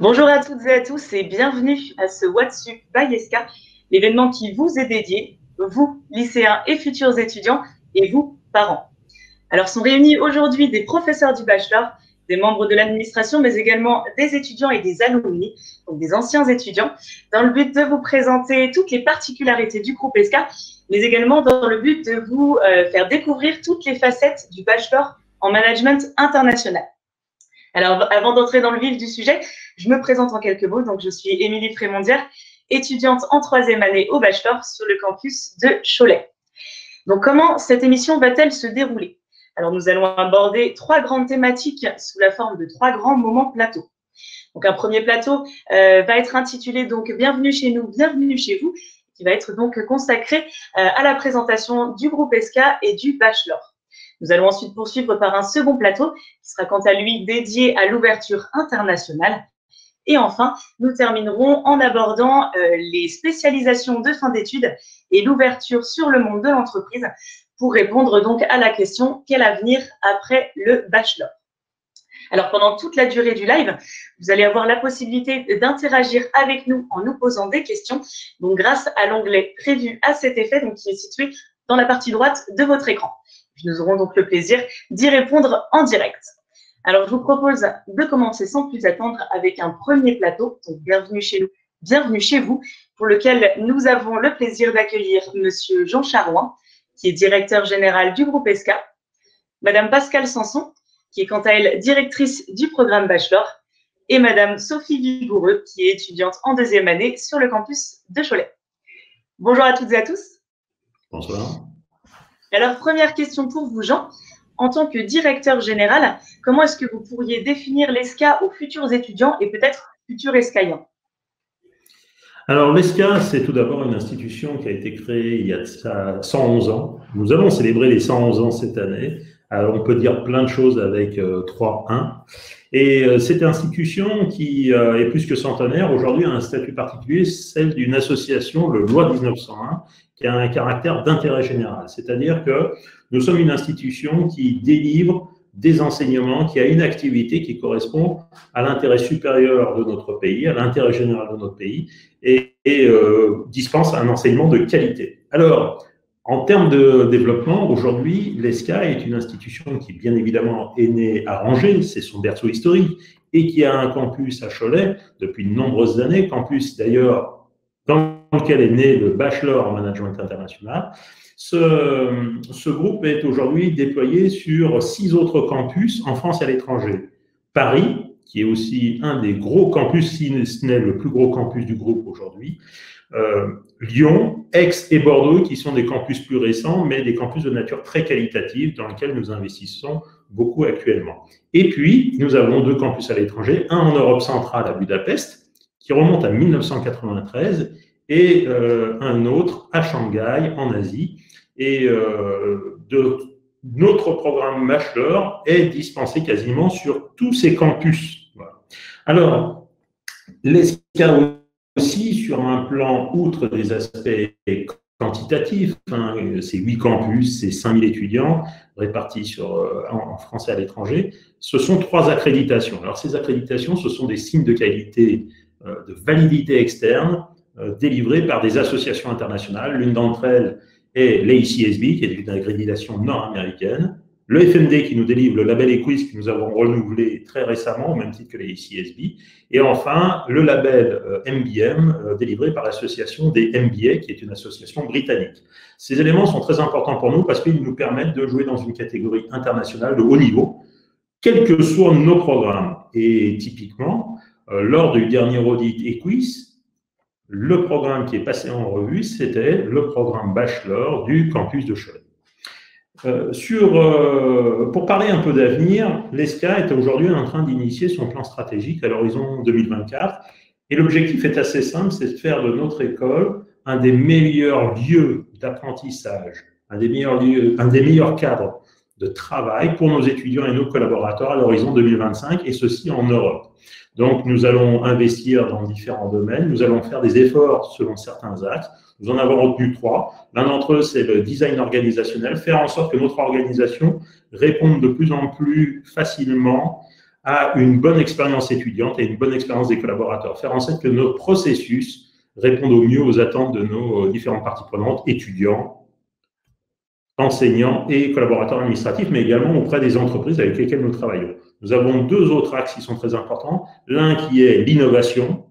Bonjour à toutes et à tous et bienvenue à ce Whatsup by ESCA, l'événement qui vous est dédié, vous, lycéens et futurs étudiants, et vous, parents. Alors sont réunis aujourd'hui des professeurs du bachelor, des membres de l'administration, mais également des étudiants et des alumni, donc des anciens étudiants, dans le but de vous présenter toutes les particularités du groupe ESCA, mais également dans le but de vous faire découvrir toutes les facettes du bachelor en management international. Alors, avant d'entrer dans le vif du sujet, je me présente en quelques mots. Donc, je suis Émilie Frémondière, étudiante en 3e année au bachelor sur le campus de Cholet. Donc, comment cette émission va-t-elle se dérouler? Alors, nous allons aborder 3 grandes thématiques sous la forme de 3 grands moments plateaux. Donc, un premier plateau va être intitulé donc Bienvenue chez nous, bienvenue chez vous, qui va être donc consacré à la présentation du groupe ESCA et du bachelor. Nous allons ensuite poursuivre par un second plateau qui sera quant à lui dédié à l'ouverture internationale. Et enfin, nous terminerons en abordant les spécialisations de fin d'études et l'ouverture sur le monde de l'entreprise pour répondre donc à la question « Quel avenir après le bachelor ?» Alors, pendant toute la durée du live, vous allez avoir la possibilité d'interagir avec nous en nous posant des questions, donc grâce à l'onglet prévu à cet effet, donc qui est situé dans la partie droite de votre écran. Nous aurons donc le plaisir d'y répondre en direct. Alors, je vous propose de commencer sans plus attendre avec un premier plateau. Donc, bienvenue chez nous, bienvenue chez vous, pour lequel nous avons le plaisir d'accueillir Monsieur Jean Charouin, qui est directeur général du groupe ESCA, Madame Pascale Sanson, qui est quant à elle directrice du programme Bachelor, et Madame Sophie Vigoureux, qui est étudiante en 2e année sur le campus de Cholet. Bonjour à toutes et à tous. Bonsoir. Alors, première question pour vous, Jean. En tant que directeur général, comment est-ce que vous pourriez définir l'ESCA aux futurs étudiants et peut-être futurs escaillants? Alors, l'ESCA, c'est tout d'abord une institution qui a été créée il y a 111 ans. Nous allons célébrer les 111 ans cette année. Alors, on peut dire plein de choses avec 3-1. Et cette institution qui est plus que centenaire, aujourd'hui a un statut particulier, celle d'une association, le loi 1901, qui a un caractère d'intérêt général. C'est-à-dire que nous sommes une institution qui délivre des enseignements, qui a une activité qui correspond à l'intérêt supérieur de notre pays, à l'intérêt général de notre pays, et dispense un enseignement de qualité. Alors, en termes de développement, aujourd'hui, l'ESCA est une institution qui, bien évidemment, est née à Angers, c'est son berceau historique, et qui a un campus à Cholet depuis de nombreuses années, campus d'ailleurs dans lequel est né le Bachelor en Management International. Ce groupe est aujourd'hui déployé sur 6 autres campus en France et à l'étranger. Paris, qui est aussi un des gros campus, si ce n'est le plus gros campus du groupe aujourd'hui, Lyon, Aix et Bordeaux, qui sont des campus plus récents, mais des campus de nature très qualitative dans lesquels nous investissons beaucoup actuellement. Et puis, nous avons 2 campus à l'étranger, un en Europe centrale à Budapest, qui remonte à 1993, et un autre à Shanghai, en Asie. Et notre programme Bachelor est dispensé quasiment sur tous ces campus. Voilà. Alors, l'ESCA aussi, sur un plan, outre des aspects quantitatifs, c'est 8 campus, c'est 5000 étudiants répartis en France et à l'étranger, ce sont 3 accréditations. Alors, ces accréditations, ce sont des signes de qualité, de validité externe, délivrés par des associations internationales. L'une d'entre elles est l'ACSB, qui est une accréditation nord-américaine, le FMD qui nous délivre le label EQUIS que nous avons renouvelé très récemment, au même titre que les ACSB, et enfin le label MBM délivré par l'association des MBA, qui est une association britannique. Ces éléments sont très importants pour nous parce qu'ils nous permettent de jouer dans une catégorie internationale de haut niveau, quels que soient nos programmes. Et typiquement, lors du dernier audit EQUIS, le programme qui est passé en revue, c'était le programme Bachelor du campus de Cholet. Pour parler un peu d'avenir, l'ESCA est aujourd'hui en train d'initier son plan stratégique à l'horizon 2024. Et l'objectif est assez simple, c'est de faire de notre école un des meilleurs lieux d'apprentissage, un des meilleurs cadres de travail pour nos étudiants et nos collaborateurs à l'horizon 2025, et ceci en Europe. Donc, nous allons investir dans différents domaines, nous allons faire des efforts selon certains axes. Nous en avons retenu 3. L'un d'entre eux, c'est le design organisationnel, faire en sorte que notre organisation réponde de plus en plus facilement à une bonne expérience étudiante et une bonne expérience des collaborateurs. Faire en sorte que notre processus réponde au mieux aux attentes de nos différentes parties prenantes, étudiants, enseignants et collaborateurs administratifs, mais également auprès des entreprises avec lesquelles nous travaillons. Nous avons deux autres axes qui sont très importants. L'un qui est l'innovation.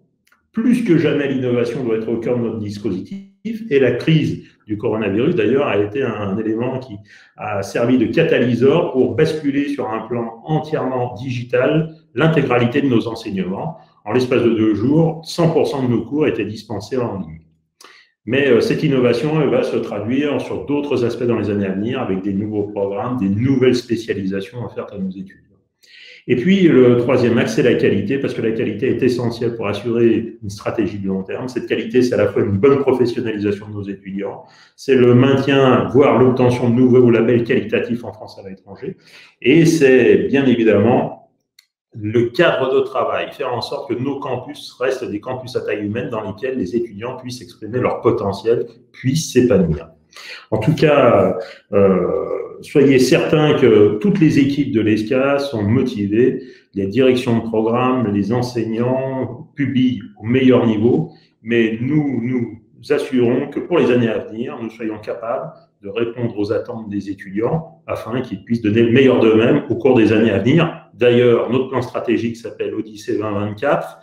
Plus que jamais, l'innovation doit être au cœur de notre dispositif. Et la crise du coronavirus, d'ailleurs, a été un élément qui a servi de catalyseur pour basculer sur un plan entièrement digital l'intégralité de nos enseignements. En l'espace de 2 jours, 100% de nos cours étaient dispensés en ligne. Mais cette innovation, elle va se traduire sur d'autres aspects dans les années à venir avec des nouveaux programmes, des nouvelles spécialisations offertes à nos étudiants. Et puis, le troisième axe, c'est la qualité, parce que la qualité est essentielle pour assurer une stratégie de long terme. Cette qualité, c'est à la fois une bonne professionnalisation de nos étudiants, c'est le maintien, voire l'obtention de nouveaux labels qualitatifs en France et à l'étranger, et c'est bien évidemment le cadre de travail, faire en sorte que nos campus restent des campus à taille humaine dans lesquels les étudiants puissent exprimer leur potentiel, puissent s'épanouir. En tout cas, soyez certains que toutes les équipes de l'ESCA sont motivées, les directions de programme, les enseignants publient au meilleur niveau, mais nous assurons que pour les années à venir, nous soyons capables de répondre aux attentes des étudiants afin qu'ils puissent donner le meilleur d'eux-mêmes au cours des années à venir. D'ailleurs, notre plan stratégique s'appelle Odyssée 2024.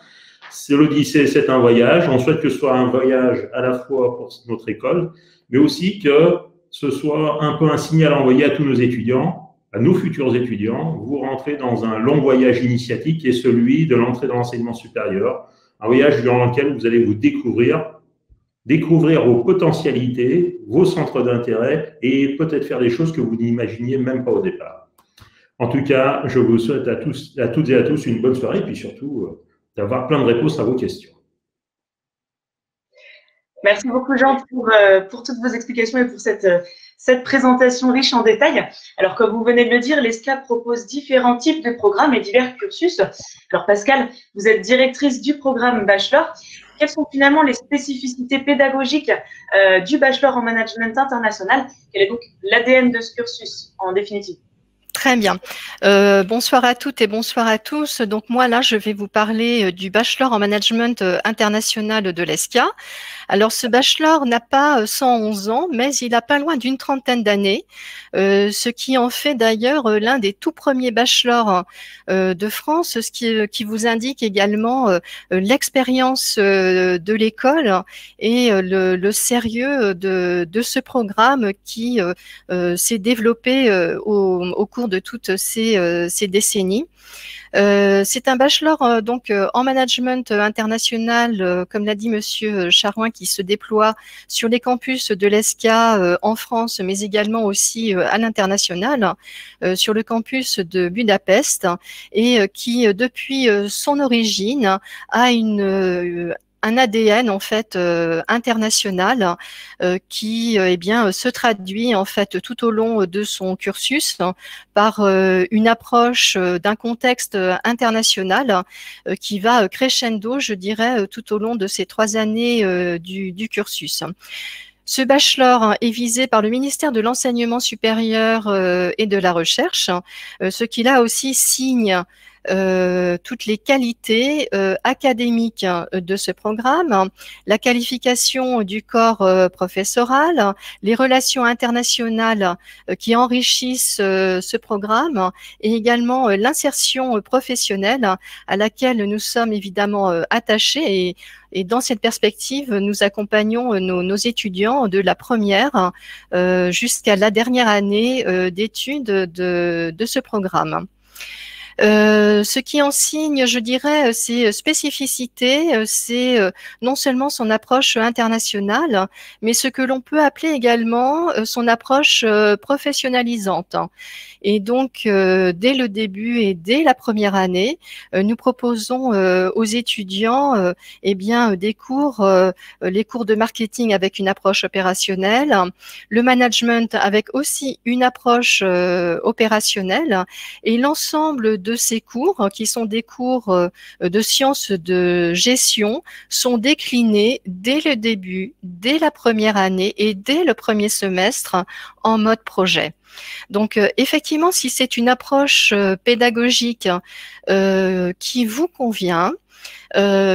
L'Odyssée, c'est un voyage. On souhaite que ce soit un voyage à la fois pour notre école, mais aussi que ce soit un peu un signal envoyé à tous nos étudiants, à nos futurs étudiants. Vous rentrez dans un long voyage initiatique qui est celui de l'entrée dans l'enseignement supérieur, un voyage durant lequel vous allez vous découvrir vos potentialités, vos centres d'intérêt et peut-être faire des choses que vous n'imaginiez même pas au départ. En tout cas, je vous souhaite à toutes et à tous une bonne soirée et puis surtout d'avoir plein de réponses à vos questions. Merci beaucoup, Jean, pour toutes vos explications et pour cette présentation riche en détails. Alors, comme vous venez de le dire, l'ESCA propose différents types de programmes et divers cursus. Alors, Pascal, vous êtes directrice du programme Bachelor. Quelles sont finalement les spécificités pédagogiques du Bachelor en Management International? Quel est donc l'ADN de ce cursus, en définitive? Très bien. Bonsoir à toutes et bonsoir à tous. Donc moi, là, je vais vous parler du Bachelor en Management International de l'ESCA. Alors, ce bachelor n'a pas 111 ans, mais il a pas loin d'une trentaine d'années, ce qui en fait d'ailleurs l'un des tout premiers bachelors de France, ce qui vous indique également l'expérience de l'école et le sérieux de ce programme qui s'est développé au cours de toutes ces décennies. C'est un bachelor donc en management international, comme l'a dit Monsieur Charouin, qui se déploie sur les campus de l'ESCA en France, mais également aussi à l'international, sur le campus de Budapest, et qui depuis son origine a un ADN en fait international qui eh bien se traduit en fait tout au long de son cursus par une approche d'un contexte international qui va crescendo, je dirais, tout au long de ces 3 années du cursus. Ce bachelor est visé par le ministère de l'Enseignement supérieur et de la Recherche, ce qui là aussi signe toutes les qualités académiques de ce programme, la qualification du corps professoral, les relations internationales qui enrichissent ce programme et également l'insertion professionnelle à laquelle nous sommes évidemment attachés et dans cette perspective, nous accompagnons nos étudiants de la première jusqu'à la dernière année d'études de ce programme. Ce qui en signe, je dirais, ses spécificités, c'est non seulement son approche internationale, mais ce que l'on peut appeler également son approche professionnalisante. Et donc, dès le début et dès la première année, nous proposons aux étudiants eh bien, des cours, les cours de marketing avec une approche opérationnelle, le management avec aussi une approche opérationnelle, et l'ensemble de ces cours, qui sont des cours de sciences de gestion, sont déclinés dès le début, dès la première année et dès le premier semestre en mode projet. Donc, effectivement, si c'est une approche pédagogique qui vous convient,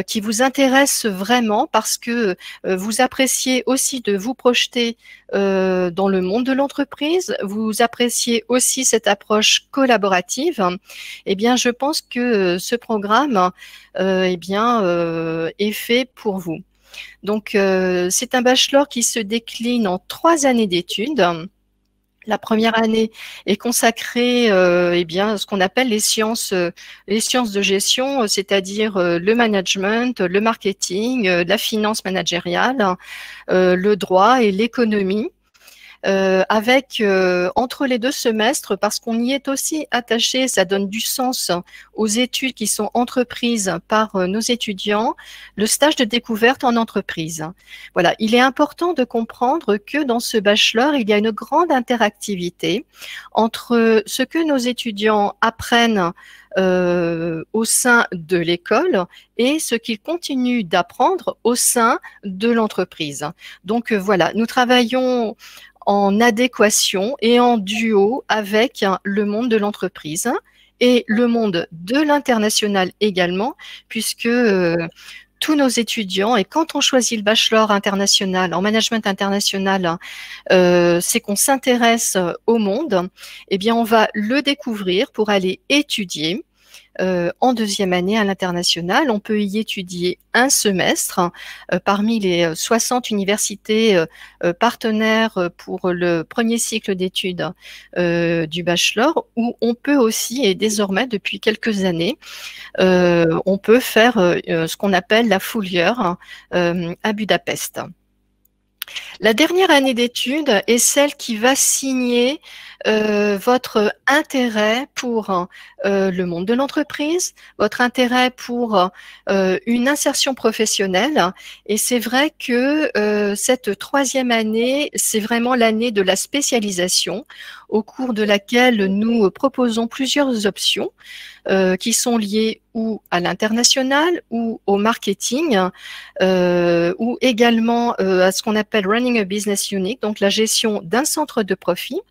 qui vous intéresse vraiment parce que vous appréciez aussi de vous projeter dans le monde de l'entreprise, vous appréciez aussi cette approche collaborative, eh bien, je pense que ce programme est fait pour vous. Donc, c'est un bachelor qui se décline en 3 années d'études. La première année est consacrée à ce qu'on appelle les sciences de gestion, c'est-à-dire le management, le marketing, la finance managériale, le droit et l'économie. Avec entre les 2 semestres, parce qu'on y est aussi attaché, ça donne du sens aux études qui sont entreprises par nos étudiants, le stage de découverte en entreprise. Voilà, il est important de comprendre que dans ce bachelor, il y a une grande interactivité entre ce que nos étudiants apprennent au sein de l'école et ce qu'ils continuent d'apprendre au sein de l'entreprise. Donc voilà, nous travaillons en adéquation et en duo avec le monde de l'entreprise et le monde de l'international également, puisque tous nos étudiants, et quand on choisit le bachelor international, en management international, c'est qu'on s'intéresse au monde, eh bien on va le découvrir pour aller étudier. En 2e année à l'international, on peut y étudier un semestre parmi les 60 universités partenaires pour le premier cycle d'études du bachelor, où on peut aussi, et désormais depuis quelques années, on peut faire ce qu'on appelle la full year à Budapest. La dernière année d'études est celle qui va signer votre intérêt pour le monde de l'entreprise, votre intérêt pour une insertion professionnelle. Et c'est vrai que cette 3e année, c'est vraiment l'année de la spécialisation, au cours de laquelle nous proposons plusieurs options qui sont liées ou à l'international ou au marketing ou également à ce qu'on appelle running a business unit, donc la gestion d'un centre de profit,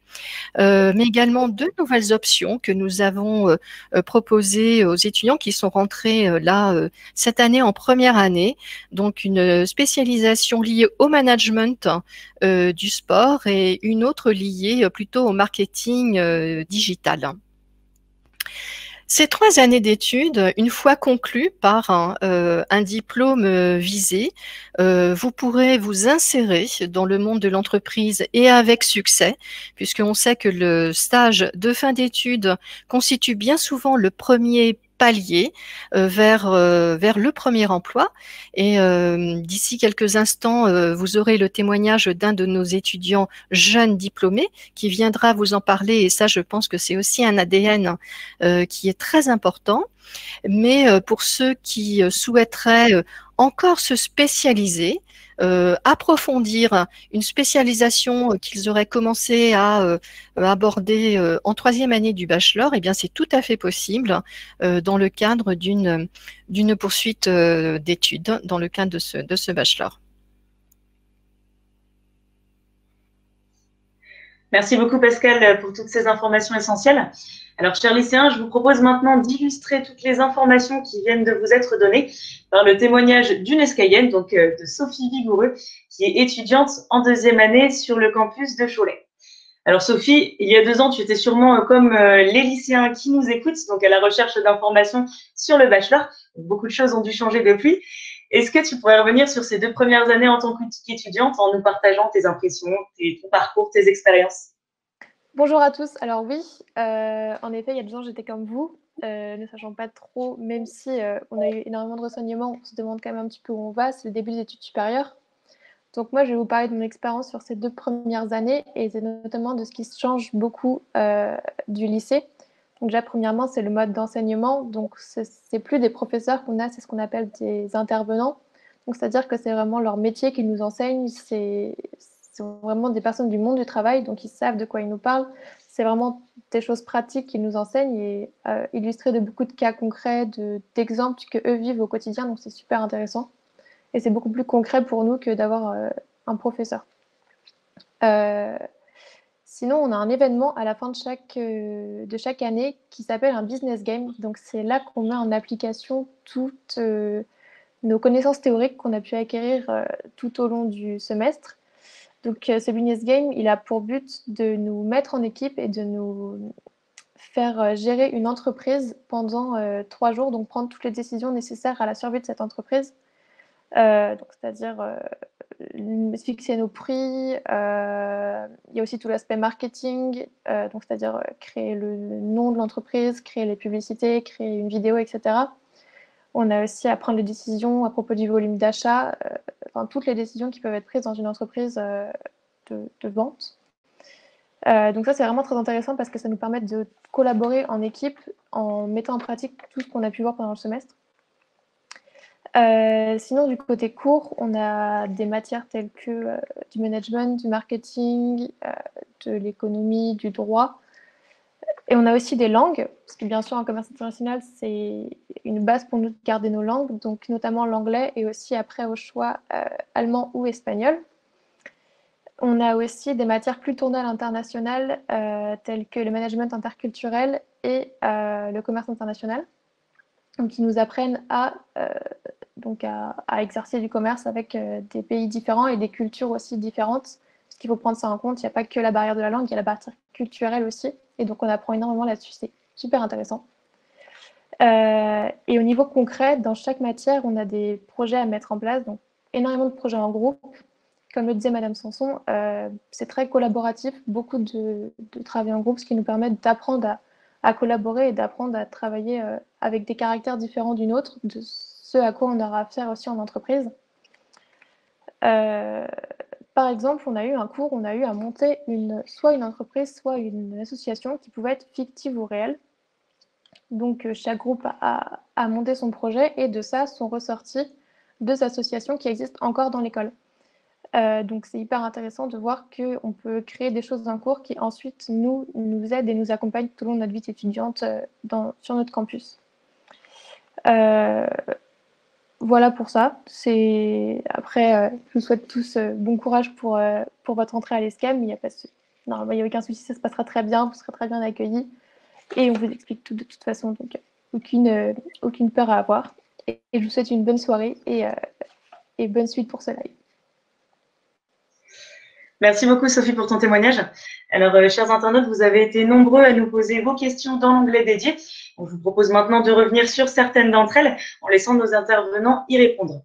mais également 2 nouvelles options que nous avons proposées aux étudiants qui sont rentrés cette année en première année, donc une spécialisation liée au management du sport et une autre liée plutôt au marketing digital. Ces 3 années d'études, une fois conclues par un diplôme visé, vous pourrez vous insérer dans le monde de l'entreprise et avec succès, puisqu'on sait que le stage de fin d'études constitue bien souvent le premier palier vers le premier emploi. Et d'ici quelques instants, vous aurez le témoignage d'un de nos étudiants jeunes diplômés qui viendra vous en parler. Et ça, je pense que c'est aussi un ADN qui est très important. Mais pour ceux qui souhaiteraient encore se spécialiser, approfondir une spécialisation qu'ils auraient commencé à aborder en 3e année du bachelor, eh bien c'est tout à fait possible dans le cadre d'une poursuite d'études dans le cadre de ce bachelor. Merci beaucoup Pascal pour toutes ces informations essentielles. Alors, chers lycéens, je vous propose maintenant d'illustrer toutes les informations qui viennent de vous être données par le témoignage d'une Escayenne, donc de Sophie Vigoureux, qui est étudiante en 2e année sur le campus de Cholet. Alors Sophie, il y a 2 ans, tu étais sûrement comme les lycéens qui nous écoutent, donc à la recherche d'informations sur le bachelor. Beaucoup de choses ont dû changer depuis. Est-ce que tu pourrais revenir sur ces 2 premières années en tant qu'étudiante en nous partageant tes impressions, ton parcours, tes expériences? Bonjour à tous. Alors oui, en effet, il y a 2 ans, j'étais comme vous, ne sachant pas trop, même si on a eu énormément de renseignements, on se demande quand même un petit peu où on va, c'est le début des études supérieures. Donc moi, je vais vous parler de mon expérience sur ces 2 premières années et c'est notamment de ce qui change beaucoup du lycée. Donc déjà, premièrement, c'est le mode d'enseignement. Donc c'est plus des professeurs qu'on a, c'est ce qu'on appelle des intervenants. Donc c'est-à-dire que c'est vraiment leur métier qu'ils nous enseignent, c'est vraiment des personnes du monde du travail, donc ils savent de quoi ils nous parlent. c'est vraiment des choses pratiques qu'ils nous enseignent et illustrées de beaucoup de cas concrets, d'exemples que eux vivent au quotidien. Donc, c'est super intéressant. Et c'est beaucoup plus concret pour nous que d'avoir un professeur. Sinon, on a un événement à la fin de chaque année qui s'appelle un business game. Donc, c'est là qu'on met en application toutes nos connaissances théoriques qu'on a pu acquérir tout au long du semestre. Donc, ce business game, il a pour but de nous mettre en équipe et de nous faire gérer une entreprise pendant 3 jours, donc prendre toutes les décisions nécessaires à la survie de cette entreprise. C'est-à-dire fixer nos prix, il y a aussi tout l'aspect marketing, donc c'est-à-dire créer le nom de l'entreprise, créer les publicités, créer une vidéo, etc. On a aussi à prendre les décisions à propos du volume d'achat, enfin toutes les décisions qui peuvent être prises dans une entreprise de vente. Donc ça, c'est vraiment très intéressant parce que ça nous permet de collaborer en équipe en mettant en pratique tout ce qu'on a pu voir pendant le semestre. Sinon, du côté cours, on a des matières telles que du management, du marketing, de l'économie, du droit. Et on a aussi des langues, parce que bien sûr, en commerce international, c'est une base pour nous de garder nos langues, donc notamment l'anglais et aussi après au choix allemand ou espagnol. On a aussi des matières plus tournées à l'international, telles que le management interculturel et le commerce international, donc qui nous apprennent à exercer du commerce avec des pays différents et des cultures aussi différentes. Parce qu'il faut prendre ça en compte, il n'y a pas que la barrière de la langue, il y a la barrière culturelle aussi. Et donc, on apprend énormément là-dessus, c'est super intéressant. Et au niveau concret, dans chaque matière, on a des projets à mettre en place, donc énormément de projets en groupe. Comme le disait Madame Sanson, c'est très collaboratif, beaucoup de travail en groupe, ce qui nous permet d'apprendre à collaborer et d'apprendre à travailler avec des caractères différents d'une autre, de ce à quoi on aura affaire aussi en entreprise. Par exemple, on a eu un cours, on a eu à monter soit une entreprise, soit une association qui pouvait être fictive ou réelle. Donc, chaque groupe a monté son projet et de ça sont ressorties 2 associations qui existent encore dans l'école. Donc, c'est hyper intéressant de voir qu'on peut créer des choses d'un cours qui ensuite nous aident et nous accompagnent tout au long de notre vie étudiante sur notre campus. Voilà pour ça. Après, je vous souhaite tous bon courage pour votre entrée à l'ESCAM. Il n'y a aucun souci, ça se passera très bien, vous serez très bien accueillis. Et on vous explique tout de toute façon, donc aucune peur à avoir. Et je vous souhaite une bonne soirée et bonne suite pour ce live. Merci beaucoup Sophie pour ton témoignage. Alors, chers internautes, vous avez été nombreux à nous poser vos questions dans l'onglet dédié. On vous propose maintenant de revenir sur certaines d'entre elles en laissant nos intervenants y répondre.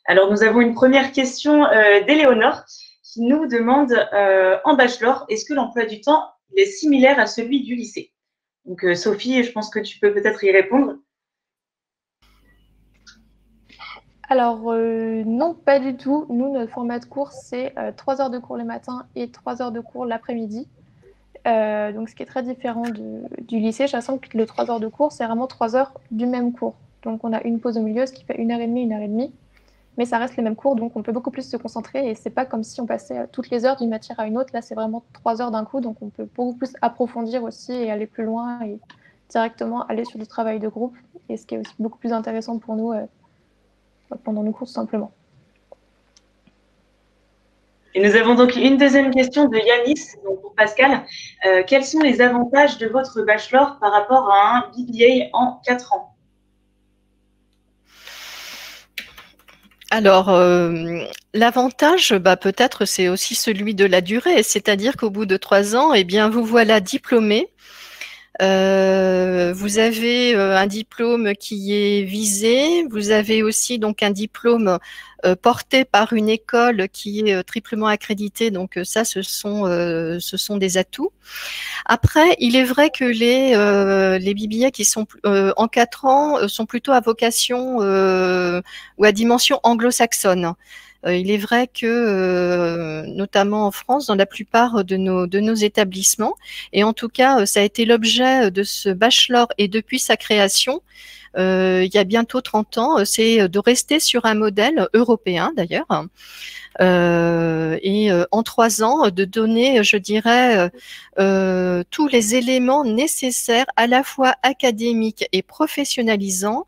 Alors, nous avons une première question d'Éléonore qui nous demande en bachelor, est-ce que l'emploi du temps est similaire à celui du lycée? Donc, Sophie, je pense que tu peux peut-être y répondre. Alors, non, pas du tout. Nous, notre format de cours, c'est 3 heures de cours le matin et 3 heures de cours l'après-midi. Donc, ce qui est très différent du lycée, sachant que le 3 heures de cours, c'est vraiment 3 heures du même cours. Donc, on a une pause au milieu, ce qui fait 1h30, 1h30. Mais ça reste les mêmes cours, donc on peut beaucoup plus se concentrer. Et c'est pas comme si on passait toutes les heures d'une matière à une autre. Là, c'est vraiment 3 heures d'un coup. Donc, on peut beaucoup plus approfondir aussi et aller plus loin et directement aller sur du travail de groupe. Et ce qui est aussi beaucoup plus intéressant pour nous pendant nos cours, tout simplement. Et nous avons donc une deuxième question de Yanis, donc pour Pascal. Quels sont les avantages de votre bachelor par rapport à un BBA en 4 ans? Alors, l'avantage, peut-être, c'est aussi celui de la durée, c'est-à-dire qu'au bout de 3 ans, eh bien, vous voilà diplômé. Vous avez un diplôme qui est visé, vous avez aussi donc un diplôme porté par une école qui est triplement accréditée, donc ça ce sont des atouts. Après, il est vrai que les BBA qui sont en 4 ans sont plutôt à vocation ou à dimension anglo-saxonne. Il est vrai que, notamment en France, dans la plupart de nos établissements, et en tout cas, ça a été l'objet de ce bachelor et depuis sa création, il y a bientôt 30 ans, c'est de rester sur un modèle européen d'ailleurs. En 3 ans, de donner, je dirais, tous les éléments nécessaires, à la fois académiques et professionnalisants,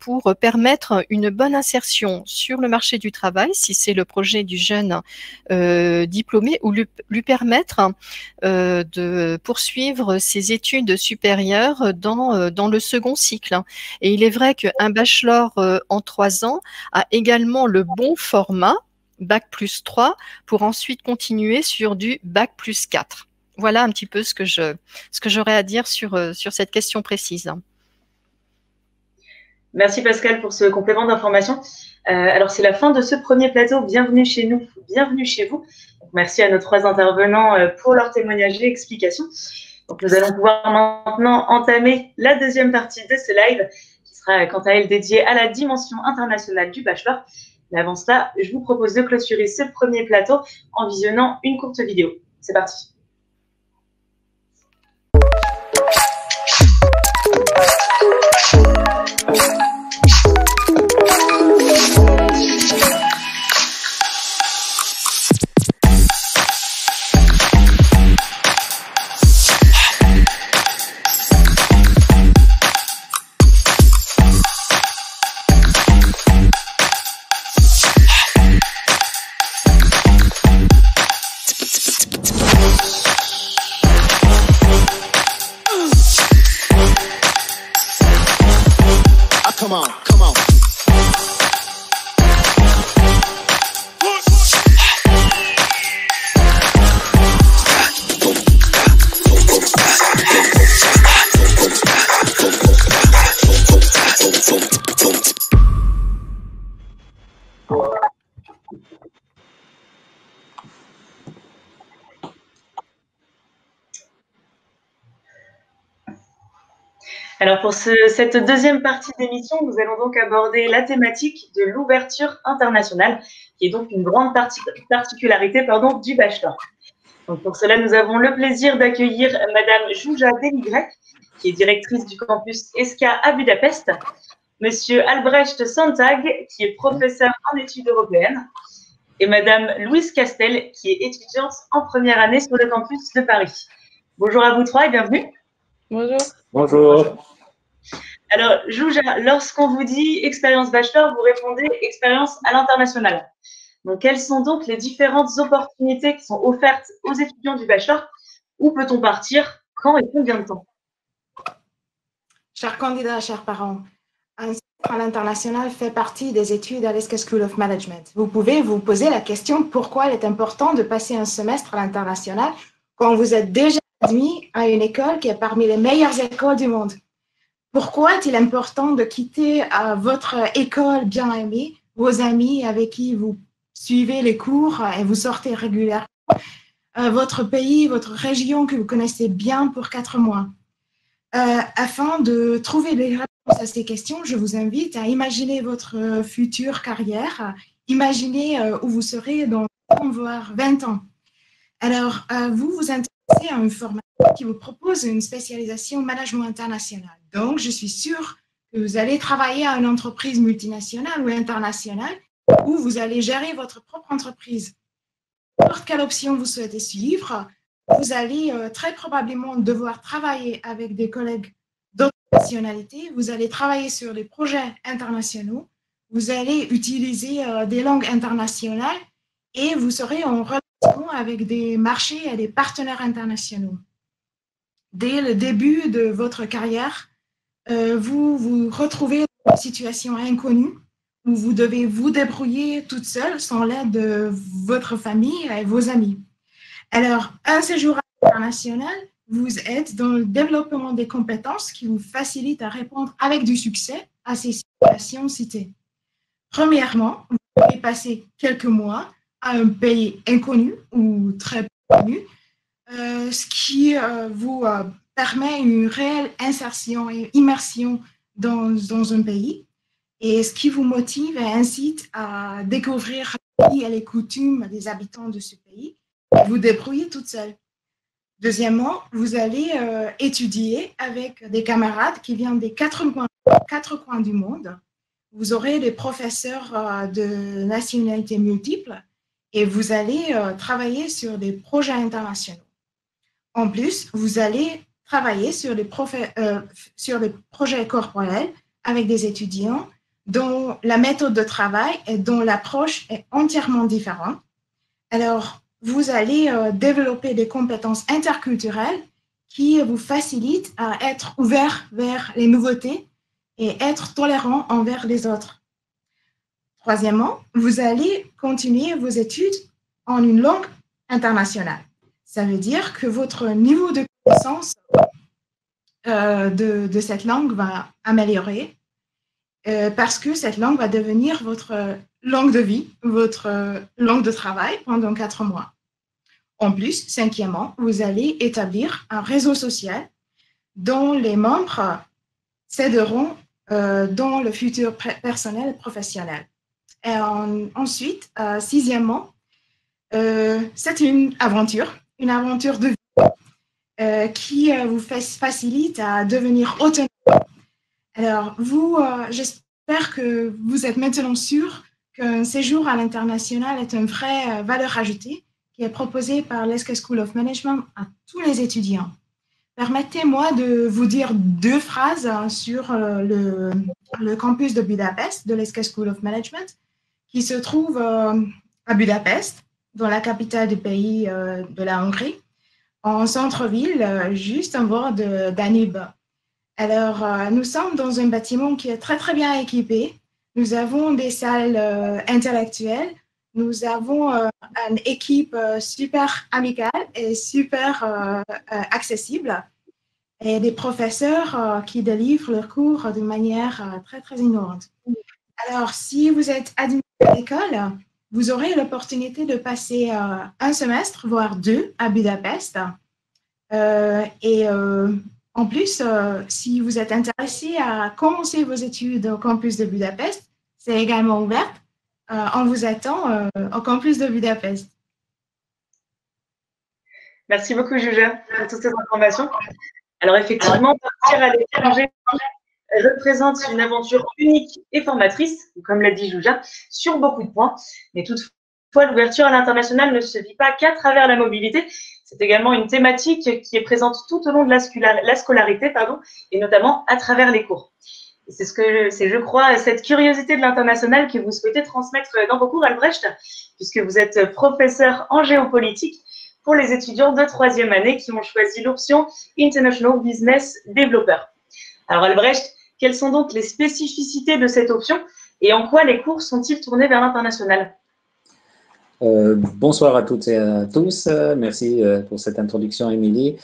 pour permettre une bonne insertion sur le marché du travail, si c'est le projet du jeune diplômé, ou lui permettre de poursuivre ses études supérieures dans le second cycle. Et il est vrai qu'un bachelor en 3 ans a également le bon format, Bac+3, pour ensuite continuer sur du Bac+4. Voilà un petit peu ce que j'aurais à dire sur cette question précise. Merci Pascal pour ce complément d'information. Alors c'est la fin de ce premier plateau. Bienvenue chez nous, bienvenue chez vous. Donc, merci à nos 3 intervenants pour leur témoignage et explications. Donc nous allons pouvoir maintenant entamer la deuxième partie de ce live qui sera quant à elle dédiée à la dimension internationale du bachelor. Mais avant cela, je vous propose de clôturer ce premier plateau en visionnant une courte vidéo. C'est parti. Come on, come on. Alors pour cette deuxième partie d'émission, nous allons donc aborder la thématique de l'ouverture internationale, qui est donc une grande particularité du bachelor. Donc pour cela, nous avons le plaisir d'accueillir Madame Jouja Denigrek, qui est directrice du campus ESCA à Budapest, Monsieur Albrecht Sontag, qui est professeur en études européennes, et Madame Louise Castel, qui est étudiante en première année sur le campus de Paris. Bonjour à vous 3 et bienvenue. Bonjour. Bonjour. Alors, Jouja, lorsqu'on vous dit expérience bachelor, vous répondez expérience à l'international. Donc, quelles sont donc les différentes opportunités qui sont offertes aux étudiants du bachelor? Où peut-on partir? Quand et combien de temps? Chers candidats, chers parents, un semestre à l'international fait partie des études à l'ESCA School of Management. Vous pouvez vous poser la question pourquoi il est important de passer un semestre à l'international quand vous êtes déjà admis à une école qui est parmi les meilleures écoles du monde. Pourquoi est-il important de quitter votre école bien aimée, vos amis avec qui vous suivez les cours et vous sortez régulièrement, votre pays, votre région que vous connaissez bien pour 4 mois? Afin de trouver les réponses à ces questions, je vous invite à imaginer votre future carrière, imaginez où vous serez dans 10 voire 20 ans. Alors, vous vous intéressez à une formation qui vous propose une spécialisation management international. Donc, je suis sûre que vous allez travailler à une entreprise multinationale ou internationale où vous allez gérer votre propre entreprise. N'importe quelle option vous souhaitez suivre, vous allez très probablement devoir travailler avec des collègues d'autres nationalités, vous allez travailler sur des projets internationaux, vous allez utiliser des langues internationales et vous serez en relation avec des marchés et des partenaires internationaux. Dès le début de votre carrière, vous vous retrouvez dans une situation inconnue où vous devez vous débrouiller toute seule sans l'aide de votre famille et vos amis. Alors, un séjour international vous aide dans le développement des compétences qui vous facilitent à répondre avec du succès à ces situations citées. Premièrement, vous pouvez passer quelques mois à un pays inconnu ou très peu connu, ce qui vous permet une réelle insertion et immersion dans un pays et ce qui vous motive et incite à découvrir la vie et les coutumes des habitants de ce pays et vous débrouiller toute seule. Deuxièmement, vous allez étudier avec des camarades qui viennent des quatre coins du monde. Vous aurez des professeurs de nationalités multiples et vous allez travailler sur des projets internationaux. En plus, vous allez travailler sur des projets corporels avec des étudiants dont la méthode de travail et dont l'approche est entièrement différente. Alors, vous allez développer des compétences interculturelles qui vous facilitent à être ouvert vers les nouveautés et être tolérant envers les autres. Troisièmement, vous allez continuer vos études en une langue internationale. Ça veut dire que votre niveau de connaissance de cette langue va améliorer parce que cette langue va devenir votre langue de vie, votre langue de travail pendant 4 mois. En plus, cinquièmement, vous allez établir un réseau social dont les membres s'aideront dans le futur personnel et professionnel. Et ensuite, sixièmement, c'est une aventure de vie qui vous facilite à devenir autonome. Alors, j'espère que vous êtes maintenant sûr qu'un séjour à l'international est une vraie valeur ajoutée qui est proposée par l'ESCA School of Management à tous les étudiants. Permettez-moi de vous dire 2 phrases sur le campus de Budapest, de l'ESCA School of Management, qui se trouve à Budapest, dans la capitale du pays de la Hongrie, en centre-ville, juste en bord de Danube. Alors, nous sommes dans un bâtiment qui est très, très bien équipé. Nous avons des salles intellectuelles. Nous avons une équipe super amicale et super accessible et des professeurs qui délivrent leurs cours de manière très, très innovante. Alors, si vous êtes admis à l'école, vous aurez l'opportunité de passer un semestre, voire 2, à Budapest. En plus, si vous êtes intéressé à commencer vos études au campus de Budapest, c'est également ouvert. On vous attend au campus de Budapest. Merci beaucoup, Julia, pour toutes ces informations. Alors, effectivement, partir à l'étranger représente une aventure unique et formatrice, comme l'a dit Julia, sur beaucoup de points. Mais toutefois, l'ouverture à l'international ne se vit pas qu'à travers la mobilité. C'est également une thématique qui est présente tout au long de la scolarité, et notamment à travers les cours. C'est je crois, cette curiosité de l'international que vous souhaitez transmettre dans vos cours, Albrecht, puisque vous êtes professeur en géopolitique pour les étudiants de 3e année qui ont choisi l'option International Business Developer. Alors, Albrecht, quelles sont donc les spécificités de cette option et en quoi les cours sont-ils tournés vers l'international ? Bonsoir à toutes et à tous. Merci pour cette introduction, Émilie.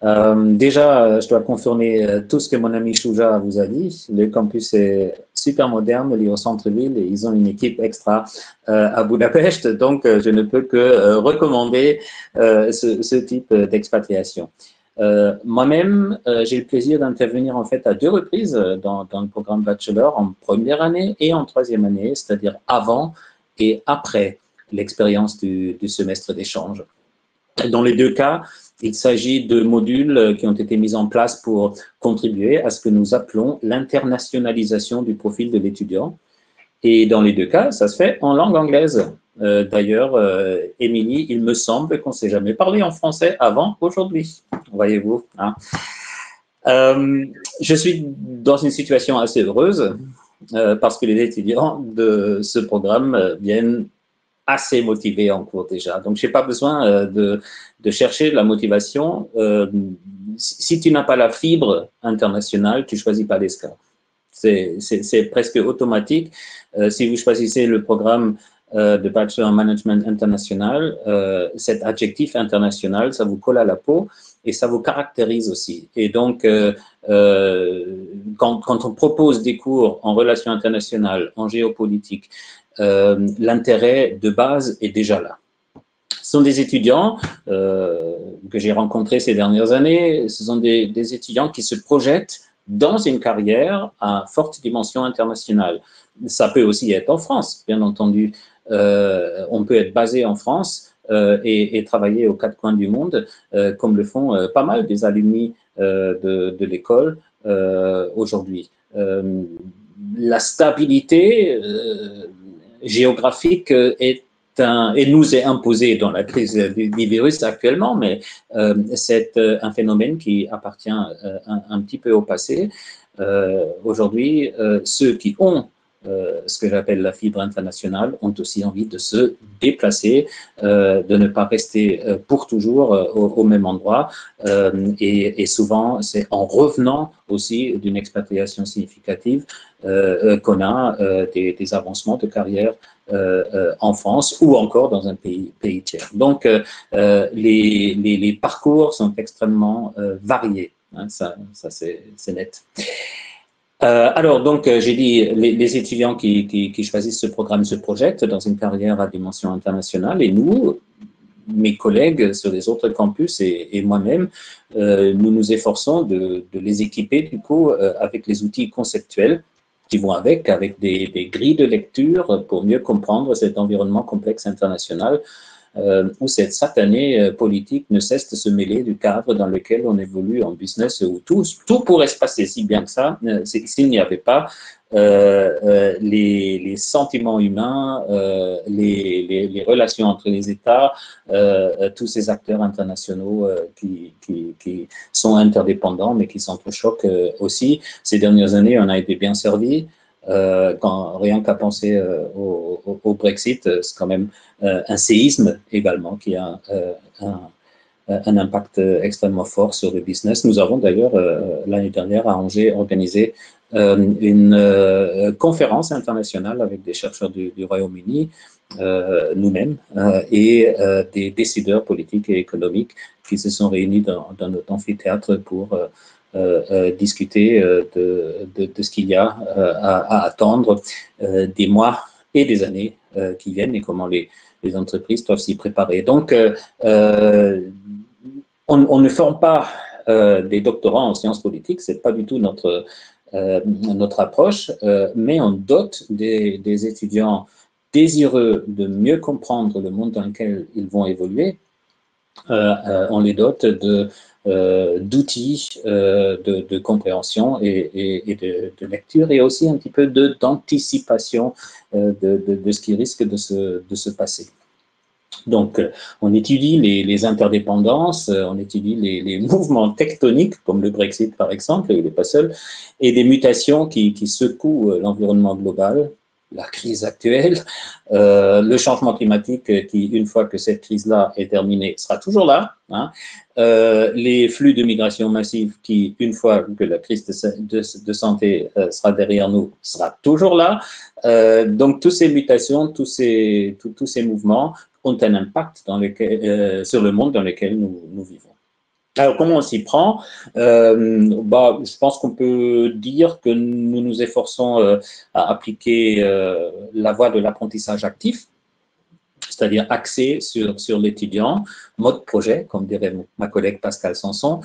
Déjà, je dois confirmer tout ce que mon ami Shuja vous a dit. Le campus est super moderne, il est au centre-ville et ils ont une équipe extra à Budapest. Donc, je ne peux que recommander ce type d'expatriation. Moi-même, j'ai le plaisir d'intervenir en fait à 2 reprises dans le programme Bachelor, en 1re année et en 3e année, c'est-à-dire avant et après l'expérience du semestre d'échange. Dans les 2 cas, il s'agit de modules qui ont été mis en place pour contribuer à ce que nous appelons l'internationalisation du profil de l'étudiant. Et dans les 2 cas, ça se fait en langue anglaise. D'ailleurs, Émilie, il me semble qu'on ne s'est jamais parlé en français avant aujourd'hui, voyez-vous. Hein. Je suis dans une situation assez heureuse parce que les étudiants de ce programme viennent assez motivés en cours déjà. Donc, je n'ai pas besoin de chercher la motivation. Si tu n'as pas la fibre internationale, tu ne choisis pas l'ESCA. C'est presque automatique. Si vous choisissez le programme de Bachelor Management International, cet adjectif international, ça vous colle à la peau et ça vous caractérise aussi. Et donc, quand on propose des cours en relations internationales, en géopolitique, l'intérêt de base est déjà là. Ce sont des étudiants que j'ai rencontrés ces dernières années, ce sont des étudiants qui se projettent dans une carrière à forte dimension internationale. Ça peut aussi être en France, bien entendu. On peut être basé en France et travailler aux quatre coins du monde, comme le font pas mal des alumni de l'école aujourd'hui. La stabilité géographique et nous est imposée dans la crise du virus actuellement, mais c'est un phénomène qui appartient un petit peu au passé. Aujourd'hui, ceux qui ont ce que j'appelle la fibre internationale ont aussi envie de se déplacer, de ne pas rester pour toujours au même endroit. Et souvent, c'est en revenant aussi d'une expatriation significative qu'on a des avancements de carrière en France ou encore dans un pays tiers. Donc, les parcours sont extrêmement variés. Hein, ça c'est net. Alors, donc, j'ai dit, les étudiants qui choisissent ce programme se projettent dans une carrière à dimension internationale et nous, mes collègues sur les autres campus et moi-même, nous nous efforçons de les équiper, du coup, avec les outils conceptuels qui vont avec des grilles de lecture pour mieux comprendre cet environnement complexe international où cette satanée politique ne cesse de se mêler du cadre dans lequel on évolue en business, où tout pourrait se passer si bien que ça, s'il n'y avait pas les sentiments humains, les relations entre les États, tous ces acteurs internationaux qui sont interdépendants, mais qui s'entrechoquent aussi. Ces dernières années, on a été bien servi. Rien qu'à penser au Brexit, c'est quand même un séisme également qui a un impact extrêmement fort sur le business. Nous avons d'ailleurs l'année dernière à Angers organisé une conférence internationale avec des chercheurs du Royaume-Uni, nous-mêmes, et des décideurs politiques et économiques qui se sont réunis dans notre amphithéâtre pour discuter de ce qu'il y a à attendre des mois et des années qui viennent et comment les entreprises doivent s'y préparer. Donc, on ne forme pas des doctorants en sciences politiques, c'est pas du tout notre approche, mais on dote des étudiants désireux de mieux comprendre le monde dans lequel ils vont évoluer. On les dote d'outils de compréhension et de lecture et aussi un petit peu d'anticipation de ce qui risque de se passer. Donc, on étudie les interdépendances, on étudie les mouvements tectoniques, comme le Brexit par exemple, il n'est pas seul, et des mutations qui secouent l'environnement global, la crise actuelle, le changement climatique qui, une fois que cette crise-là est terminée, sera toujours là, hein, les flux de migration massive qui, une fois que la crise de santé sera derrière nous, sera toujours là. Donc, toutes ces mutations, tous ces mouvements ont un impact sur le monde dans lequel nous vivons. Alors, comment on s'y prend? Je pense qu'on peut dire que nous nous efforçons à appliquer la voie de l'apprentissage actif, c'est-à-dire axé sur l'étudiant, mode projet, comme dirait ma collègue Pascal Sanson,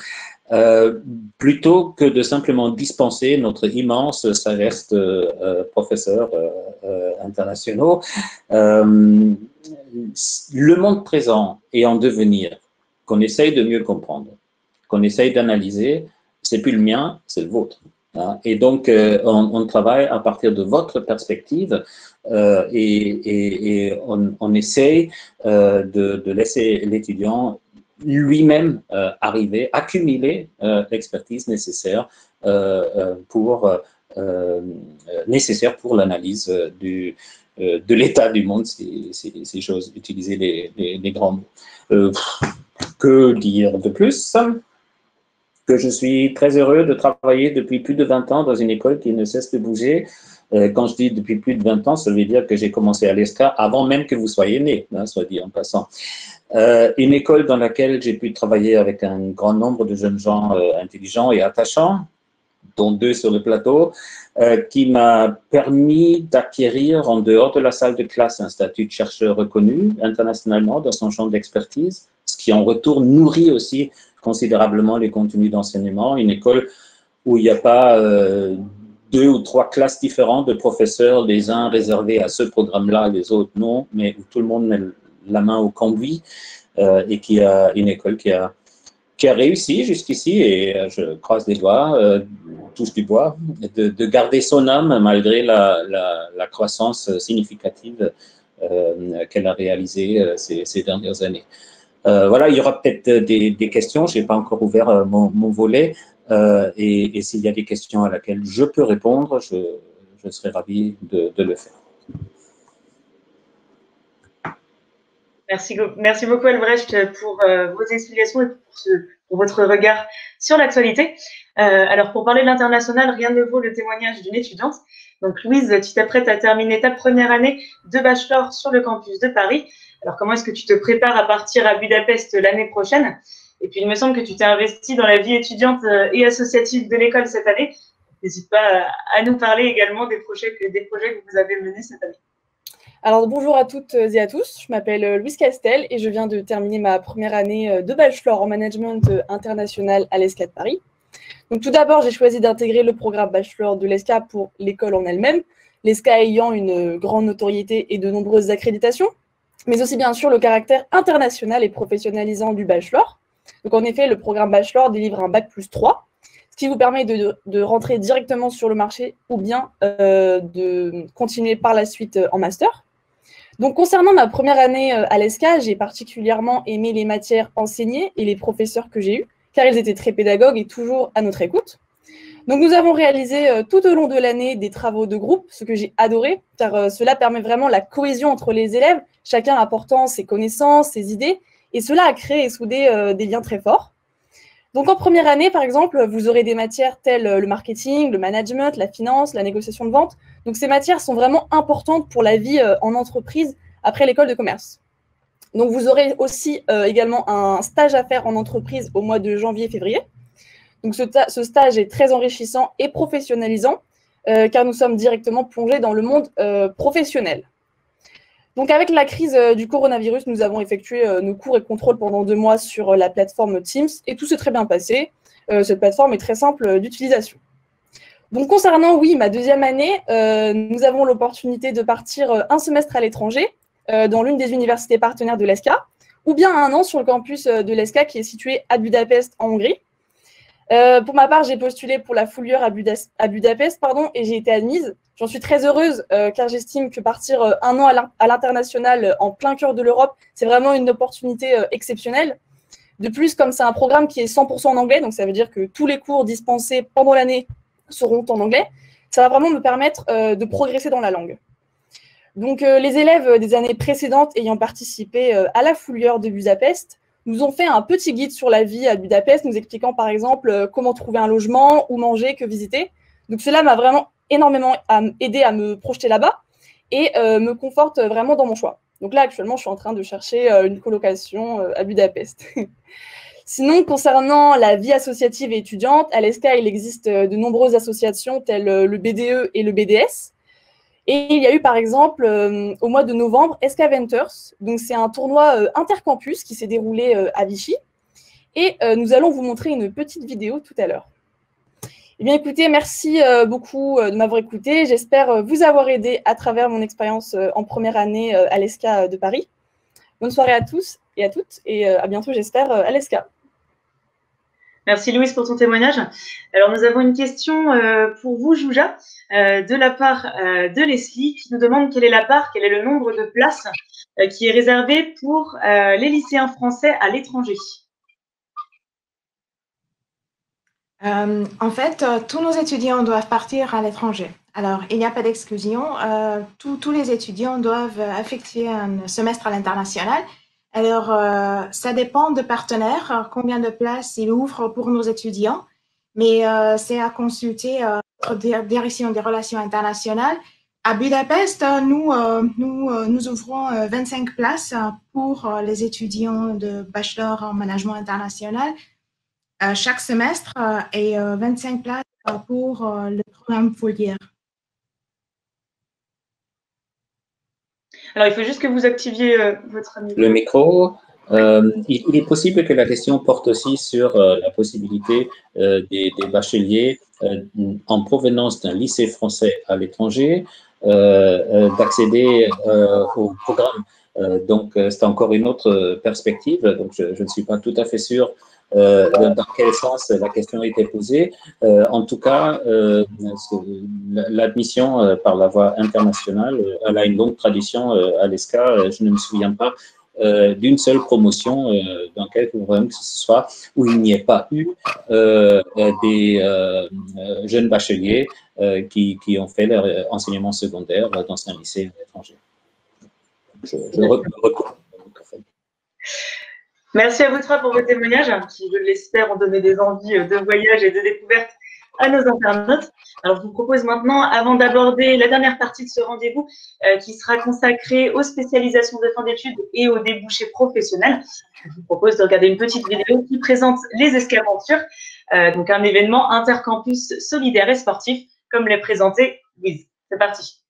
plutôt que de simplement dispenser notre immense sagesse de professeurs internationaux. Le monde présent et en devenir, qu'on essaye de mieux comprendre, qu'on essaye d'analyser, c'est plus le mien, c'est le vôtre. Hein. Et donc, on travaille à partir de votre perspective et on essaye de laisser l'étudiant lui-même accumuler l'expertise nécessaire pour l'analyse de l'état du monde, si j'ose utiliser les grands mots. Que dire de plus? Que je suis très heureux de travailler depuis plus de 20 ans dans une école qui ne cesse de bouger. Quand je dis depuis plus de 20 ans, ça veut dire que j'ai commencé à l'ESCA avant même que vous soyez né, hein, soit dit en passant. Une école dans laquelle j'ai pu travailler avec un grand nombre de jeunes gens intelligents et attachants, dont 2 sur le plateau, qui m'a permis d'acquérir en dehors de la salle de classe un statut de chercheur reconnu internationalement dans son champ d'expertise, ce qui en retour nourrit aussi considérablement les contenus d'enseignement. Une école où il n'y a pas 2 ou 3 classes différentes de professeurs, les uns réservés à ce programme-là, les autres non, mais où tout le monde met la main au cambouis et qui a une école qui a réussi jusqu'ici, et je croise les doigts, touche du bois, de garder son âme malgré la croissance significative qu'elle a réalisée ces dernières années. Voilà, il y aura peut-être des questions. Je n'ai pas encore ouvert mon volet. Et s'il y a des questions à laquelle je peux répondre, je serai ravi de le faire. Merci beaucoup Albrecht pour vos explications et pour votre regard sur l'actualité. Alors pour parler de l'international, rien ne vaut le témoignage d'une étudiante. Donc Louise, tu t'apprêtes à terminer ta première année de bachelor sur le campus de Paris. Alors comment est-ce que tu te prépares à partir à Budapest l'année prochaine? Et puis il me semble que tu t'es investi dans la vie étudiante et associative de l'école cette année. N'hésite pas à nous parler également des projets que vous avez menés cette année. Alors bonjour à toutes et à tous, je m'appelle Louise Castel et je viens de terminer ma première année de bachelor en management international à l'ESCA de Paris. Donc tout d'abord, j'ai choisi d'intégrer le programme bachelor de l'ESCA pour l'école en elle-même, l'ESCA ayant une grande notoriété et de nombreuses accréditations, mais aussi bien sûr le caractère international et professionnalisant du bachelor. Donc en effet, le programme bachelor délivre un bac+3, ce qui vous permet de rentrer directement sur le marché ou bien de continuer par la suite en master. Donc, concernant ma première année à l'ESCA, j'ai particulièrement aimé les matières enseignées et les professeurs que j'ai eus, car ils étaient très pédagogues et toujours à notre écoute. Donc, nous avons réalisé tout au long de l'année des travaux de groupe, ce que j'ai adoré, car cela permet vraiment la cohésion entre les élèves, chacun apportant ses connaissances, ses idées, et cela a créé et soudé des liens très forts. Donc, en première année, par exemple, vous aurez des matières telles le marketing, le management, la finance, la négociation de vente. Donc, ces matières sont vraiment importantes pour la vie en entreprise après l'école de commerce. Donc, vous aurez aussi également un stage à faire en entreprise au mois de janvier-février. Donc, ce stage est très enrichissant et professionnalisant car nous sommes directement plongés dans le monde professionnel. Donc, avec la crise du coronavirus, nous avons effectué nos cours et contrôles pendant 2 mois sur la plateforme Teams et tout s'est très bien passé. Cette plateforme est très simple d'utilisation. Donc, concernant, oui, ma deuxième année, nous avons l'opportunité de partir un semestre à l'étranger dans l'une des universités partenaires de l'ESCA ou bien 1 an sur le campus de l'ESCA qui est situé à Budapest, en Hongrie. Pour ma part, j'ai postulé pour la Foulière à Budapest et j'ai été admise. J'en suis très heureuse car j'estime que partir 1 an à l'international en plein cœur de l'Europe, c'est vraiment une opportunité exceptionnelle. De plus, comme c'est un programme qui est 100% en anglais, donc ça veut dire que tous les cours dispensés pendant l'année seront en anglais, ça va vraiment me permettre de progresser dans la langue. Donc, les élèves des années précédentes ayant participé à la Foulière de Budapest nous ont fait un petit guide sur la vie à Budapest, nous expliquant par exemple comment trouver un logement, où manger, que visiter. Donc, cela m'a vraiment énormément aidé à me projeter là-bas et me conforte vraiment dans mon choix. Donc là, actuellement, je suis en train de chercher une colocation à Budapest. Sinon, concernant la vie associative et étudiante, à l'ESCA, il existe de nombreuses associations telles le BDE et le BDS. Et il y a eu, par exemple, au mois de novembre, ESCA Ventures. Donc, c'est un tournoi intercampus qui s'est déroulé à Vichy. Et nous allons vous montrer une petite vidéo tout à l'heure. Eh bien, écoutez, merci beaucoup de m'avoir écouté. J'espère vous avoir aidé à travers mon expérience en première année à l'ESCA de Paris. Bonne soirée à tous et à toutes et à bientôt, j'espère, à l'ESCA. Merci Louise pour ton témoignage. Alors, nous avons une question pour vous, Jouja, de la part de Leslie, qui nous demande quelle est le nombre de places qui est réservé pour les lycéens français à l'étranger. En fait, tous nos étudiants doivent partir à l'étranger. Alors, il n'y a pas d'exclusion. Tous les étudiants doivent effectuer un semestre à l'international. Alors, ça dépend de partenaires, combien de places ils ouvrent pour nos étudiants. Mais c'est à consulter notre direction des relations internationales. À Budapest, nous ouvrons 25 places pour les étudiants de bachelor en management international chaque semestre et 25 places pour le programme Foulière. Alors, il faut juste que vous activiez votre micro. Le micro. Il est possible que la question porte aussi sur la possibilité des bacheliers en provenance d'un lycée français à l'étranger d'accéder au programme Donc, c'est encore une autre perspective. Donc, je ne suis pas tout à fait sûr dans quel sens la question a été posée. En tout cas, l'admission par la voie internationale, elle a une longue tradition à l'ESCA. Je ne me souviens pas d'une seule promotion dans quelque programme que ce soit où il n'y ait pas eu des jeunes bacheliers qui ont fait leur enseignement secondaire dans un lycée étranger. Je recours. Merci à vous trois pour vos témoignages qui, je l'espère, ont donné des envies de voyage et de découverte à nos internautes. Alors, je vous propose maintenant, avant d'aborder la dernière partie de ce rendez-vous qui sera consacrée aux spécialisations de fin d'études et aux débouchés professionnels, je vous propose de regarder une petite vidéo qui présente les Escaventures, donc un événement intercampus solidaire et sportif, comme l'a présenté Louise. C'est parti.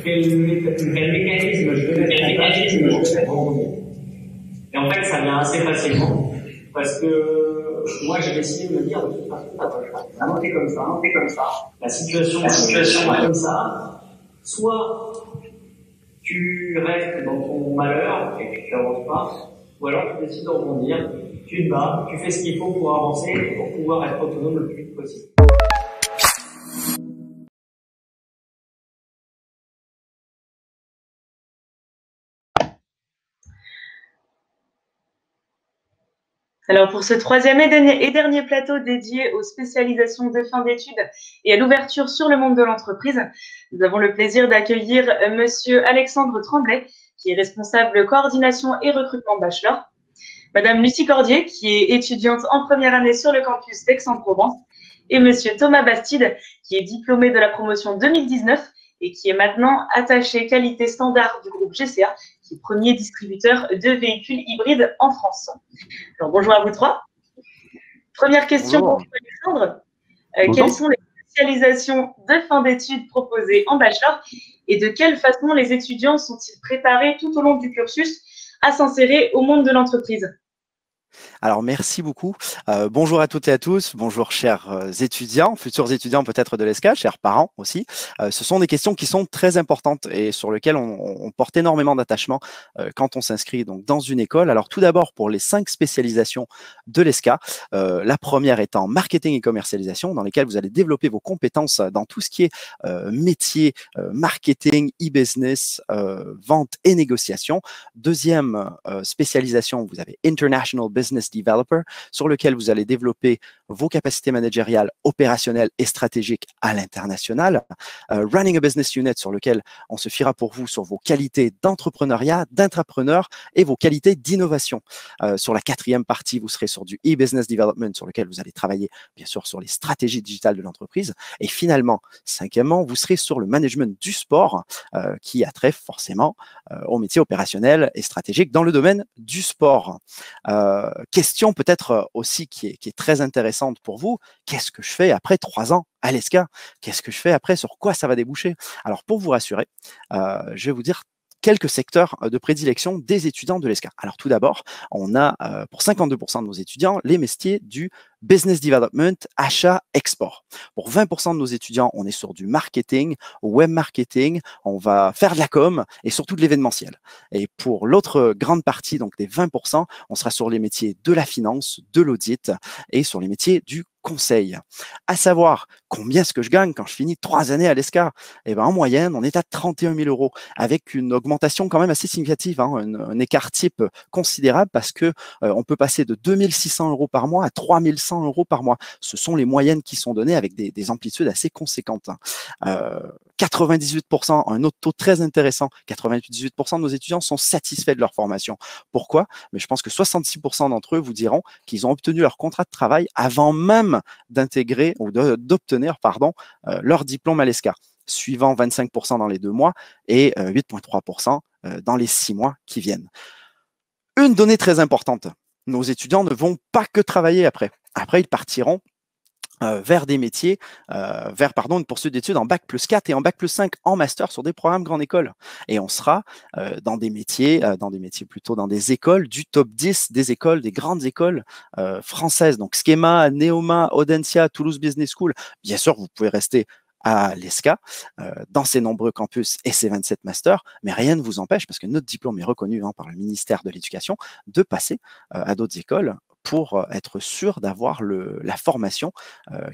Quel mécanisme je vais faire. Et en fait, ça vient assez facilement parce que moi, j'ai décidé de me dire de toute façon, t'es comme ça, la situation est comme ça. Soit tu restes dans ton malheur et tu n'avances pas, ou alors tu décides de rebondir, tu te bats, tu fais ce qu'il faut pour avancer et pour pouvoir être autonome le plus vite possible. Alors, pour ce troisième et dernier plateau dédié aux spécialisations de fin d'études et à l'ouverture sur le monde de l'entreprise, nous avons le plaisir d'accueillir Monsieur Alexandre Tremblay, qui est responsable coordination et recrutement bachelor, Madame Lucie Cordier, qui est étudiante en première année sur le campus d'Aix-en-Provence, et Monsieur Thomas Bastide, qui est diplômé de la promotion 2019 et qui est maintenant attaché qualité standard du groupe GCA, qui est premier distributeur de véhicules hybrides en France. Alors, bonjour à vous trois. Première question pour vous, Alexandre. Quelles sont les spécialisations de fin d'études proposées en bachelor et de quelle façon les étudiants sont-ils préparés tout au long du cursus à s'insérer au monde de l'entreprise? Alors, merci beaucoup. Bonjour à toutes et à tous. Bonjour, chers étudiants, futurs étudiants peut-être de l'ESCA, chers parents aussi. Ce sont des questions qui sont très importantes et sur lesquelles on porte énormément d'attachement quand on s'inscrit donc dans une école. Alors, tout d'abord, pour les 5 spécialisations de l'ESCA, la première étant marketing et commercialisation, dans lesquelles vous allez développer vos compétences dans tout ce qui est métier, marketing, e-business, vente et négociation. Deuxième spécialisation, vous avez International Business Developer, sur lequel vous allez développer vos capacités managériales, opérationnelles et stratégiques à l'international. Running a Business Unit, sur lequel on se fiera pour vous sur vos qualités d'entrepreneuriat, d'intrapreneur et vos qualités d'innovation. Sur la 4e partie, vous serez sur du e-business development, sur lequel vous allez travailler bien sûr sur les stratégies digitales de l'entreprise. Et finalement, 5e, vous serez sur le management du sport, qui a trait forcément au métier opérationnel et stratégique dans le domaine du sport. Question peut-être aussi qui est très intéressante pour vous. Qu'est-ce que je fais après 3 ans à l'ESCA? Qu'est-ce que je fais après? Sur quoi ça va déboucher? Alors, pour vous rassurer, je vais vous dire quelques secteurs de prédilection des étudiants de l'ESCA. Alors, tout d'abord, on a pour 52% de nos étudiants les métiers du business development, achat, export. Pour 20% de nos étudiants, on est sur du marketing, web marketing, on va faire de la com et surtout de l'événementiel. Et pour l'autre grande partie, donc des 20%, on sera sur les métiers de la finance, de l'audit et sur les métiers du conseil. À savoir, combien est-ce que je gagne quand je finis 3 années à l'ESCA? Eh ben, en moyenne, on est à 31 000 € avec une augmentation quand même assez significative, un écart type considérable parce que on peut passer de 2 600 € par mois à 3 500 400 € par mois. Ce sont les moyennes qui sont données avec des amplitudes assez conséquentes. 98%, un autre taux très intéressant, 98% de nos étudiants sont satisfaits de leur formation. Pourquoi? Mais je pense que 66% d'entre eux vous diront qu'ils ont obtenu leur contrat de travail avant même d'intégrer ou d'obtenir leur diplôme à l'ESCA, suivant 25% dans les 2 mois et 8,3% dans les 6 mois qui viennent. Une donnée très importante, nos étudiants ne vont pas que travailler après. Après, ils partiront vers des métiers, vers une poursuite d'études en Bac+4 et en Bac+5 en master sur des programmes grande école. Et on sera dans des métiers plutôt dans des écoles du top 10 des écoles, des grandes écoles françaises. Donc Schema, Neoma, Audencia, Toulouse Business School. Bien sûr, vous pouvez rester à l'ESCA, dans ses nombreux campus et ses 27 masters, mais rien ne vous empêche, parce que notre diplôme est reconnu par le ministère de l'Éducation, de passer à d'autres écoles pour être sûr d'avoir la formation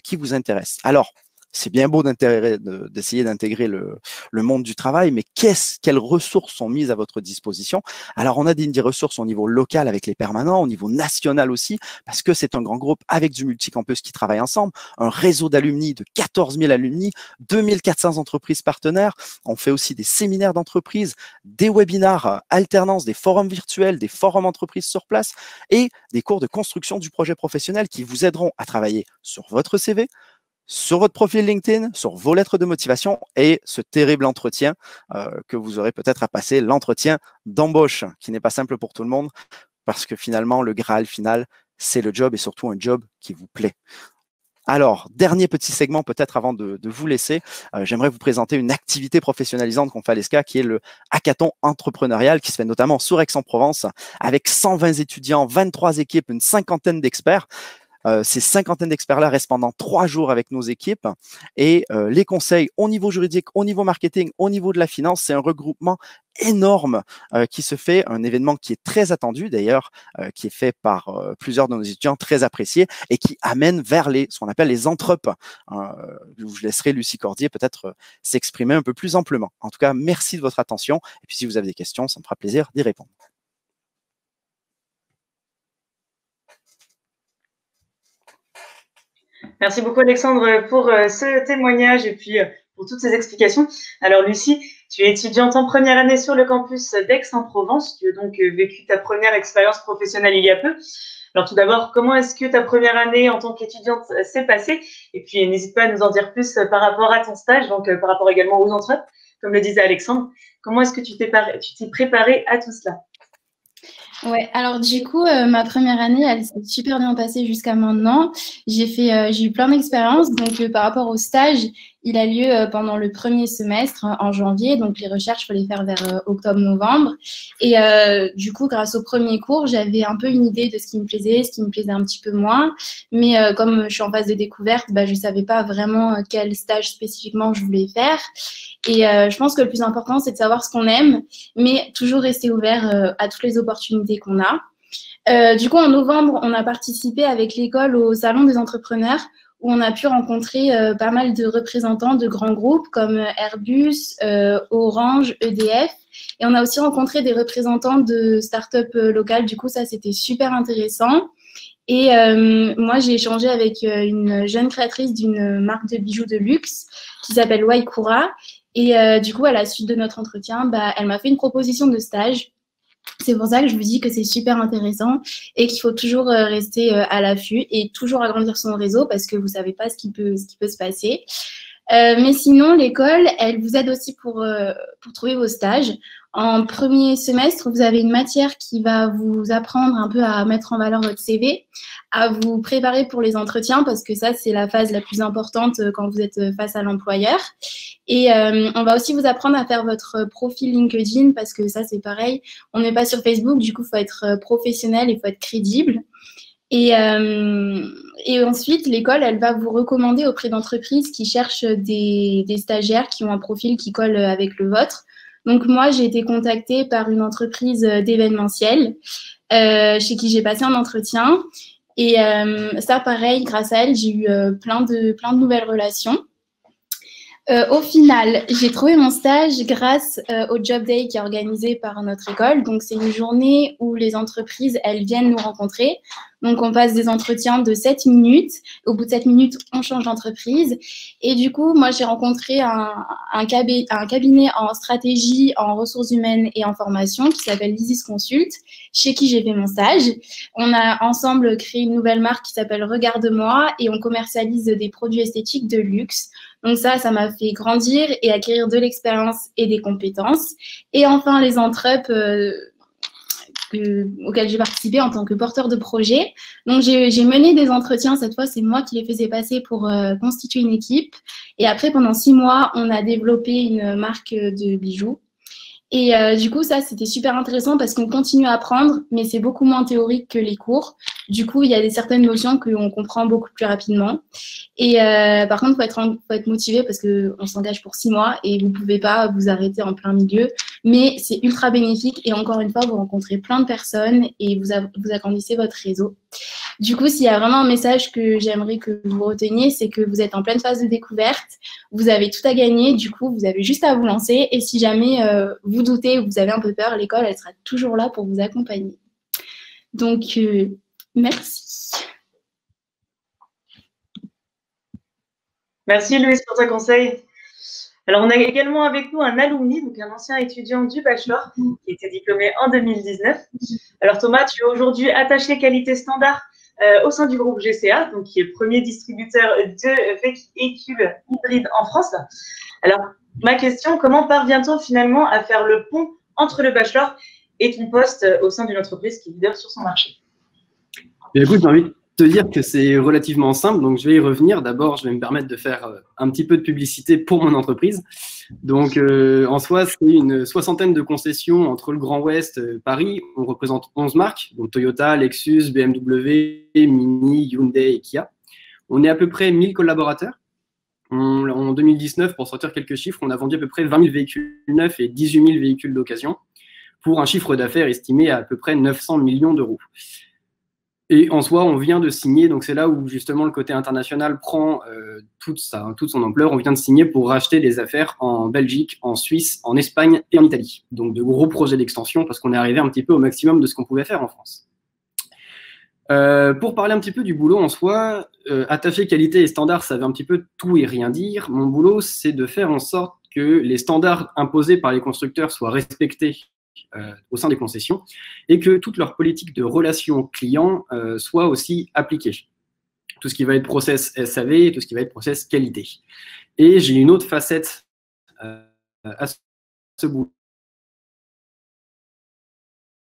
qui vous intéresse. Alors, c'est bien beau d'essayer d'intégrer le monde du travail, mais quelles ressources sont mises à votre disposition? Alors, on a des ressources au niveau local avec les permanents, au niveau national aussi, parce que c'est un grand groupe avec du multicampus qui travaille ensemble, un réseau d'alumni de 14 000 alumni, 2400 entreprises partenaires. On fait aussi des séminaires d'entreprise, des webinars, alternance, des forums virtuels, des forums entreprises sur place et des cours de construction du projet professionnel qui vous aideront à travailler sur votre CV, sur votre profil LinkedIn, sur vos lettres de motivation et ce terrible entretien que vous aurez peut-être à passer, l'entretien d'embauche, qui n'est pas simple pour tout le monde, parce que finalement, le Graal final, c'est le job et surtout un job qui vous plaît. Alors, dernier petit segment peut-être avant de vous laisser, j'aimerais vous présenter une activité professionnalisante qu'on fait à l'ESCA, qui est le hackathon entrepreneurial, qui se fait notamment sur Aix-en-Provence, avec 120 étudiants, 23 équipes, une cinquantaine d'experts. Ces cinquantaines d'experts-là restent pendant 3 jours avec nos équipes et les conseils au niveau juridique, au niveau marketing, au niveau de la finance, c'est un regroupement énorme qui se fait, un événement qui est très attendu d'ailleurs, qui est fait par plusieurs de nos étudiants très appréciés et qui amène vers ce qu'on appelle les entrepes. Je laisserai Lucie Cordier peut-être s'exprimer un peu plus amplement. En tout cas, merci de votre attention et puis si vous avez des questions, ça me fera plaisir d'y répondre. Merci beaucoup Alexandre pour ce témoignage et puis pour toutes ces explications. Alors Lucie, tu es étudiante en première année sur le campus d'Aix-en-Provence. Tu as donc vécu ta première expérience professionnelle il y a peu. Alors tout d'abord, comment est-ce que ta première année en tant qu'étudiante s'est passée? Et puis n'hésite pas à nous en dire plus par rapport à ton stage, donc par rapport également aux entreprises, comme le disait Alexandre. Comment est-ce que tu t'es préparée à tout cela? Ouais, alors du coup, ma première année, elle s'est super bien passée jusqu'à maintenant. J'ai eu plein d'expériences. Donc, par rapport au stage, il a lieu pendant le premier semestre, en janvier. Donc, les recherches, il faut les faire vers octobre-novembre. Et du coup, grâce au premier cours, j'avais un peu une idée de ce qui me plaisait un petit peu moins. Mais comme je suis en phase de découverte, je ne savais pas vraiment quel stage spécifiquement je voulais faire. Et je pense que le plus important, c'est de savoir ce qu'on aime, mais toujours rester ouvert à toutes les opportunités qu'on a. Du coup, en novembre, on a participé avec l'école au Salon des entrepreneurs, où on a pu rencontrer pas mal de représentants de grands groupes comme Airbus, Orange, EDF. Et on a aussi rencontré des représentants de start-up locales. Du coup, ça, c'était super intéressant. Et moi, j'ai échangé avec une jeune créatrice d'une marque de bijoux de luxe qui s'appelle Waikura. Et du coup, à la suite de notre entretien, elle m'a fait une proposition de stage. C'est pour ça que je vous dis que c'est super intéressant et qu'il faut toujours rester à l'affût et toujours agrandir son réseau parce que vous ne savez pas ce qui peut se passer. Mais sinon, l'école, elle vous aide aussi pour trouver vos stages. En premier semestre, vous avez une matière qui va vous apprendre un peu à mettre en valeur votre CV, à vous préparer pour les entretiens parce que ça, c'est la phase la plus importante quand vous êtes face à l'employeur. Et on va aussi vous apprendre à faire votre profil LinkedIn parce que ça, c'est pareil. On n'est pas sur Facebook, du coup, il faut être professionnel et il faut être crédible. Et ensuite, l'école, elle va vous recommander auprès d'entreprises qui cherchent des stagiaires qui ont un profil qui colle avec le vôtre. Donc, moi, j'ai été contactée par une entreprise d'événementiel chez qui j'ai passé un entretien. Et ça, pareil, grâce à elle, j'ai eu plein de nouvelles relations. Au final, j'ai trouvé mon stage grâce au Job Day qui est organisé par notre école. Donc, c'est une journée où les entreprises, elles viennent nous rencontrer. Donc, on passe des entretiens de 7 minutes. Au bout de 7 minutes, on change d'entreprise. Et du coup, moi, j'ai rencontré un cabinet en stratégie, en ressources humaines et en formation qui s'appelle l'Isis Consult, chez qui j'ai fait mon stage. On a ensemble créé une nouvelle marque qui s'appelle Regarde-moi et on commercialise des produits esthétiques de luxe. Donc ça m'a fait grandir et acquérir de l'expérience et des compétences. Et enfin, les entrep auxquels j'ai participé en tant que porteur de projet. Donc, j'ai mené des entretiens. Cette fois, c'est moi qui les faisais passer pour constituer une équipe. Et après, pendant 6 mois, on a développé une marque de bijoux. Et du coup, ça, c'était super intéressant parce qu'on continue à apprendre, mais c'est beaucoup moins théorique que les cours. Du coup, il y a certaines notions qu'on comprend beaucoup plus rapidement. Et par contre, faut être motivé parce qu'on s'engage pour 6 mois et vous ne pouvez pas vous arrêter en plein milieu. Mais c'est ultra bénéfique et encore une fois, vous rencontrez plein de personnes et vous agrandissez votre réseau. Du coup, s'il y a vraiment un message que j'aimerais que vous reteniez, c'est que vous êtes en pleine phase de découverte, vous avez tout à gagner, du coup, vous avez juste à vous lancer et si jamais vous doutez ou vous avez un peu peur, l'école, elle sera toujours là pour vous accompagner. Donc, merci. Merci Louise pour ton conseil. Alors, on a également avec nous un alumni, donc un ancien étudiant du bachelor qui était diplômé en 2019. Alors Thomas, tu es aujourd'hui attaché qualité standard au sein du groupe GCA, donc qui est le premier distributeur de véhicules hybrides en France. Alors, ma question, comment parvient-on finalement à faire le pont entre le bachelor et ton poste au sein d'une entreprise qui est leader sur son marché? Écoute, j'ai envie de te dire que c'est relativement simple, donc je vais y revenir. D'abord, je vais me permettre de faire un petit peu de publicité pour mon entreprise. Donc, en soi, c'est une 60aine de concessions entre le Grand Ouest, Paris. On représente 11 marques, donc Toyota, Lexus, BMW, Mini, Hyundai et Kia. On est à peu près 1000 collaborateurs. En 2019, pour sortir quelques chiffres, on a vendu à peu près 20 000 véhicules neufs et 18 000 véhicules d'occasion pour un chiffre d'affaires estimé à peu près 900 millions d'euros. Et en soi, on vient de signer, donc c'est là où justement le côté international prend toute son ampleur. On vient de signer pour racheter des affaires en Belgique, en Suisse, en Espagne et en Italie. Donc de gros projets d'extension parce qu'on est arrivé un petit peu au maximum de ce qu'on pouvait faire en France. Pour parler un petit peu du boulot en soi, attaché qualité et standard, ça veut un petit peu tout et rien dire. Mon boulot, c'est de faire en sorte que les standards imposés par les constructeurs soient respectés au sein des concessions et que toute leur politique de relation client soit aussi appliquée. Tout ce qui va être process SAV, tout ce qui va être process qualité. Et j'ai une autre facette à ce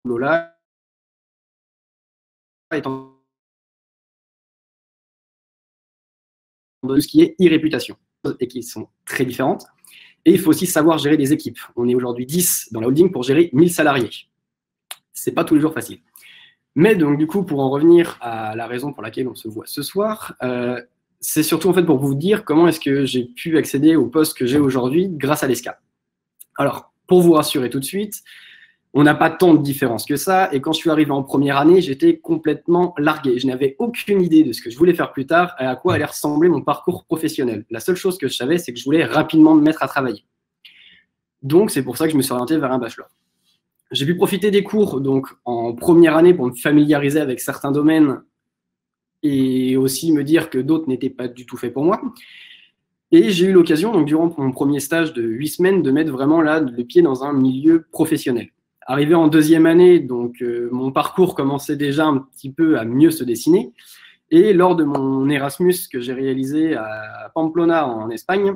boulot-là, étant de ce qui est e-réputation et qui sont très différentes. Et il faut aussi savoir gérer des équipes. On est aujourd'hui 10 dans la holding pour gérer 1000 salariés. C'est pas tous les jours facile. Mais donc, du coup, pour en revenir à la raison pour laquelle on se voit ce soir, c'est surtout en fait pour vous dire comment est-ce que j'ai pu accéder au poste que j'ai aujourd'hui grâce à l'ESCA. Alors, pour vous rassurer tout de suite, on n'a pas tant de différence que ça. Et quand je suis arrivé en première année, j'étais complètement largué. Je n'avais aucune idée de ce que je voulais faire plus tard et à quoi allait ressembler mon parcours professionnel. La seule chose que je savais, c'est que je voulais rapidement me mettre à travailler. Donc, c'est pour ça que je me suis orienté vers un bachelor. J'ai pu profiter des cours donc, en première année pour me familiariser avec certains domaines et aussi me dire que d'autres n'étaient pas du tout faits pour moi. Et j'ai eu l'occasion, donc durant mon premier stage de 8 semaines, de mettre vraiment là le pied dans un milieu professionnel. Arrivé en deuxième année, donc mon parcours commençait déjà un petit peu à mieux se dessiner. Et lors de mon Erasmus que j'ai réalisé à Pamplona en Espagne,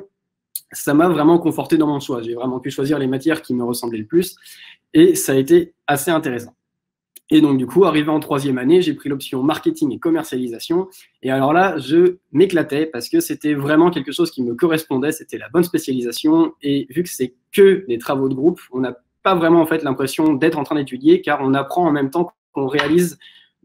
ça m'a vraiment conforté dans mon choix. J'ai vraiment pu choisir les matières qui me ressemblaient le plus. Et ça a été assez intéressant. Et donc, du coup, arrivé en troisième année, j'ai pris l'option marketing et commercialisation. Et alors là, je m'éclatais parce que c'était vraiment quelque chose qui me correspondait. C'était la bonne spécialisation. Et vu que c'est que des travaux de groupe, on n'a pas vraiment en fait l'impression d'être en train d'étudier car on apprend en même temps qu'on réalise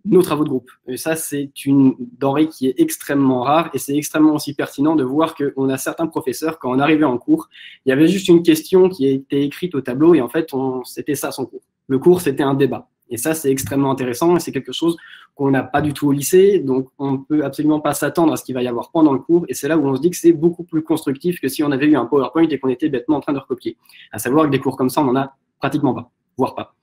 nos travaux de groupe. Et ça, c'est une denrée qui est extrêmement rare et c'est extrêmement aussi pertinent de voir qu'on a certains professeurs, quand on arrivait en cours, il y avait juste une question qui a été écrite au tableau et en fait, c'était ça son cours. Le cours, c'était un débat. Et ça, c'est extrêmement intéressant et c'est quelque chose qu'on n'a pas du tout au lycée. Donc, on ne peut absolument pas s'attendre à ce qu'il va y avoir pendant le cours. Et c'est là où on se dit que c'est beaucoup plus constructif que si on avait eu un PowerPoint et qu'on était bêtement en train de recopier. À savoir que des cours comme ça, on n'en a pratiquement pas, voire pas.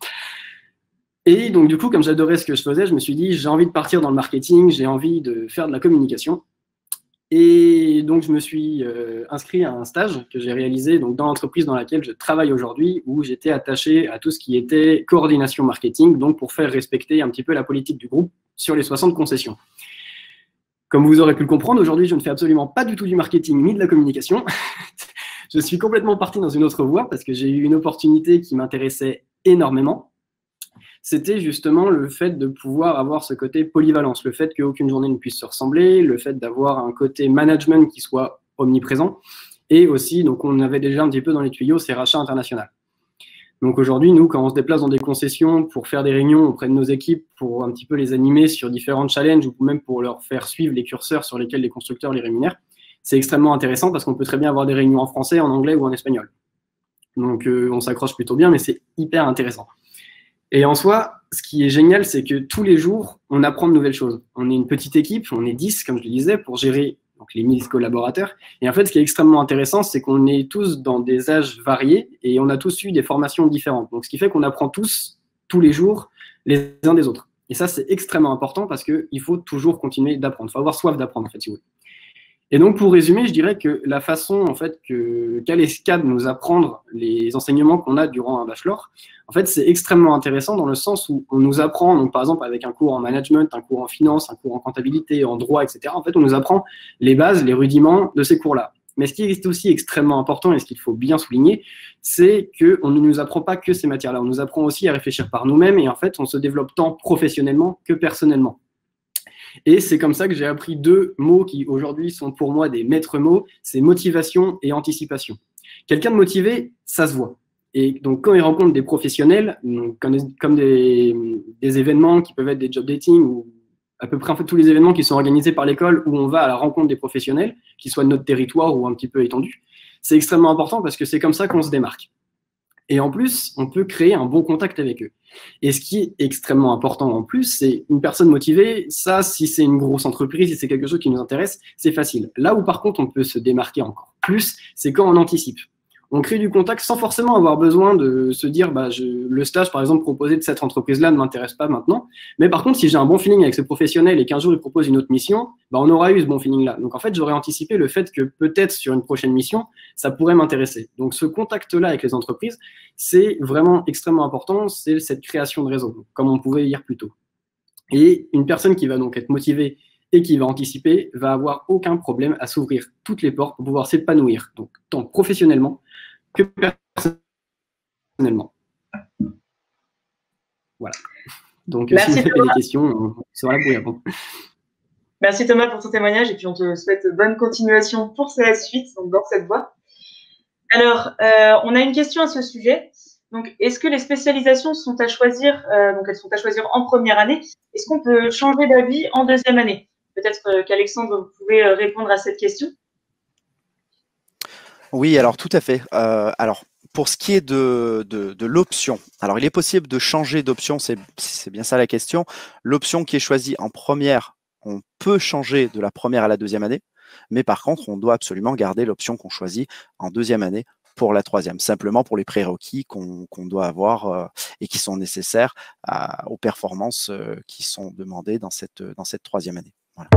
Et donc, du coup, comme j'adorais ce que je faisais, je me suis dit, j'ai envie de partir dans le marketing, j'ai envie de faire de la communication. Et donc, je me suis inscrit à un stage que j'ai réalisé donc, dans l'entreprise dans laquelle je travaille aujourd'hui, où j'étais attaché à tout ce qui était coordination marketing, donc pour faire respecter un petit peu la politique du groupe sur les 60 concessions. Comme vous aurez pu le comprendre, aujourd'hui, je ne fais absolument pas du tout du marketing ni de la communication. Je suis complètement parti dans une autre voie parce que j'ai eu une opportunité qui m'intéressait énormément. C'était justement le fait de pouvoir avoir ce côté polyvalence, le fait qu'aucune journée ne puisse se ressembler, le fait d'avoir un côté management qui soit omniprésent, et aussi, donc on avait déjà un petit peu dans les tuyaux, ces rachats internationaux. Donc aujourd'hui, nous, quand on se déplace dans des concessions pour faire des réunions auprès de nos équipes, pour un petit peu les animer sur différents challenges, ou même pour leur faire suivre les curseurs sur lesquels les constructeurs les rémunèrent, c'est extrêmement intéressant parce qu'on peut très bien avoir des réunions en français, en anglais ou en espagnol. Donc on s'accroche plutôt bien, mais c'est hyper intéressant. Et en soi, ce qui est génial, c'est que tous les jours, on apprend de nouvelles choses. On est une petite équipe, on est 10, comme je le disais, pour gérer donc, les 1000 collaborateurs. Et en fait, ce qui est extrêmement intéressant, c'est qu'on est tous dans des âges variés et on a tous eu des formations différentes. Donc, ce qui fait qu'on apprend tous les jours, les uns des autres. Et ça, c'est extrêmement important parce qu'il faut toujours continuer d'apprendre. Il faut avoir soif d'apprendre, en fait, si vous voulez. Et donc, pour résumer, je dirais que la façon, en fait, qu'a l'ESCAD nous apprendre les enseignements qu'on a durant un bachelor, en fait, c'est extrêmement intéressant dans le sens où on nous apprend, donc par exemple, avec un cours en management, un cours en finance, un cours en comptabilité, en droit, etc. En fait, on nous apprend les bases, les rudiments de ces cours-là. Mais ce qui est aussi extrêmement important et ce qu'il faut bien souligner, c'est qu'on ne nous apprend pas que ces matières-là. On nous apprend aussi à réfléchir par nous-mêmes et en fait, on se développe tant professionnellement que personnellement. Et c'est comme ça que j'ai appris 2 mots qui aujourd'hui sont pour moi des maîtres mots, c'est motivation et anticipation. Quelqu'un de motivé, ça se voit. Et donc quand il rencontre des professionnels, donc, comme des événements qui peuvent être des job dating ou à peu près en fait tous les événements qui sont organisés par l'école où on va à la rencontre des professionnels, qu'ils soient de notre territoire ou un petit peu étendus, c'est extrêmement important parce que c'est comme ça qu'on se démarque. Et en plus, on peut créer un bon contact avec eux. Et ce qui est extrêmement important en plus, c'est une personne motivée. Ça, si c'est une grosse entreprise, si c'est quelque chose qui nous intéresse, c'est facile. Là où par contre, on peut se démarquer encore plus, c'est quand on anticipe. On crée du contact sans forcément avoir besoin de se dire le stage, par exemple, proposé de cette entreprise-là ne m'intéresse pas maintenant. Mais par contre, si j'ai un bon feeling avec ce professionnel et qu'un jour il propose une autre mission, on aura eu ce bon feeling-là. Donc en fait, j'aurais anticipé le fait que peut-être sur une prochaine mission, ça pourrait m'intéresser. Donc ce contact-là avec les entreprises, c'est vraiment extrêmement important. C'est cette création de réseau, comme on pouvait dire plus tôt. Et une personne qui va donc être motivée et qui va anticiper, va avoir aucun problème à s'ouvrir toutes les portes pour pouvoir s'épanouir, donc tant professionnellement que personnellement. Voilà. Donc, si vous avez des questions, on sera là pour y répondre. Merci Thomas pour ton témoignage et puis on te souhaite bonne continuation pour la suite, donc dans cette voie. Alors, on a une question à ce sujet. Donc, est-ce que les spécialisations sont à choisir, donc elles sont à choisir en première année? Est-ce qu'on peut changer d'avis en deuxième année? Peut-être qu'Alexandre, vous pouvez répondre à cette question. Oui, alors tout à fait. Alors, pour ce qui est de l'option, alors il est possible de changer d'option, c'est bien ça la question. L'option qui est choisie en première, on peut changer de la première à la deuxième année, mais par contre, on doit absolument garder l'option qu'on choisit en deuxième année pour la troisième, simplement pour les prérequis qu'on doit avoir et qui sont nécessaires aux performances qui sont demandées dans cette troisième année. Voilà.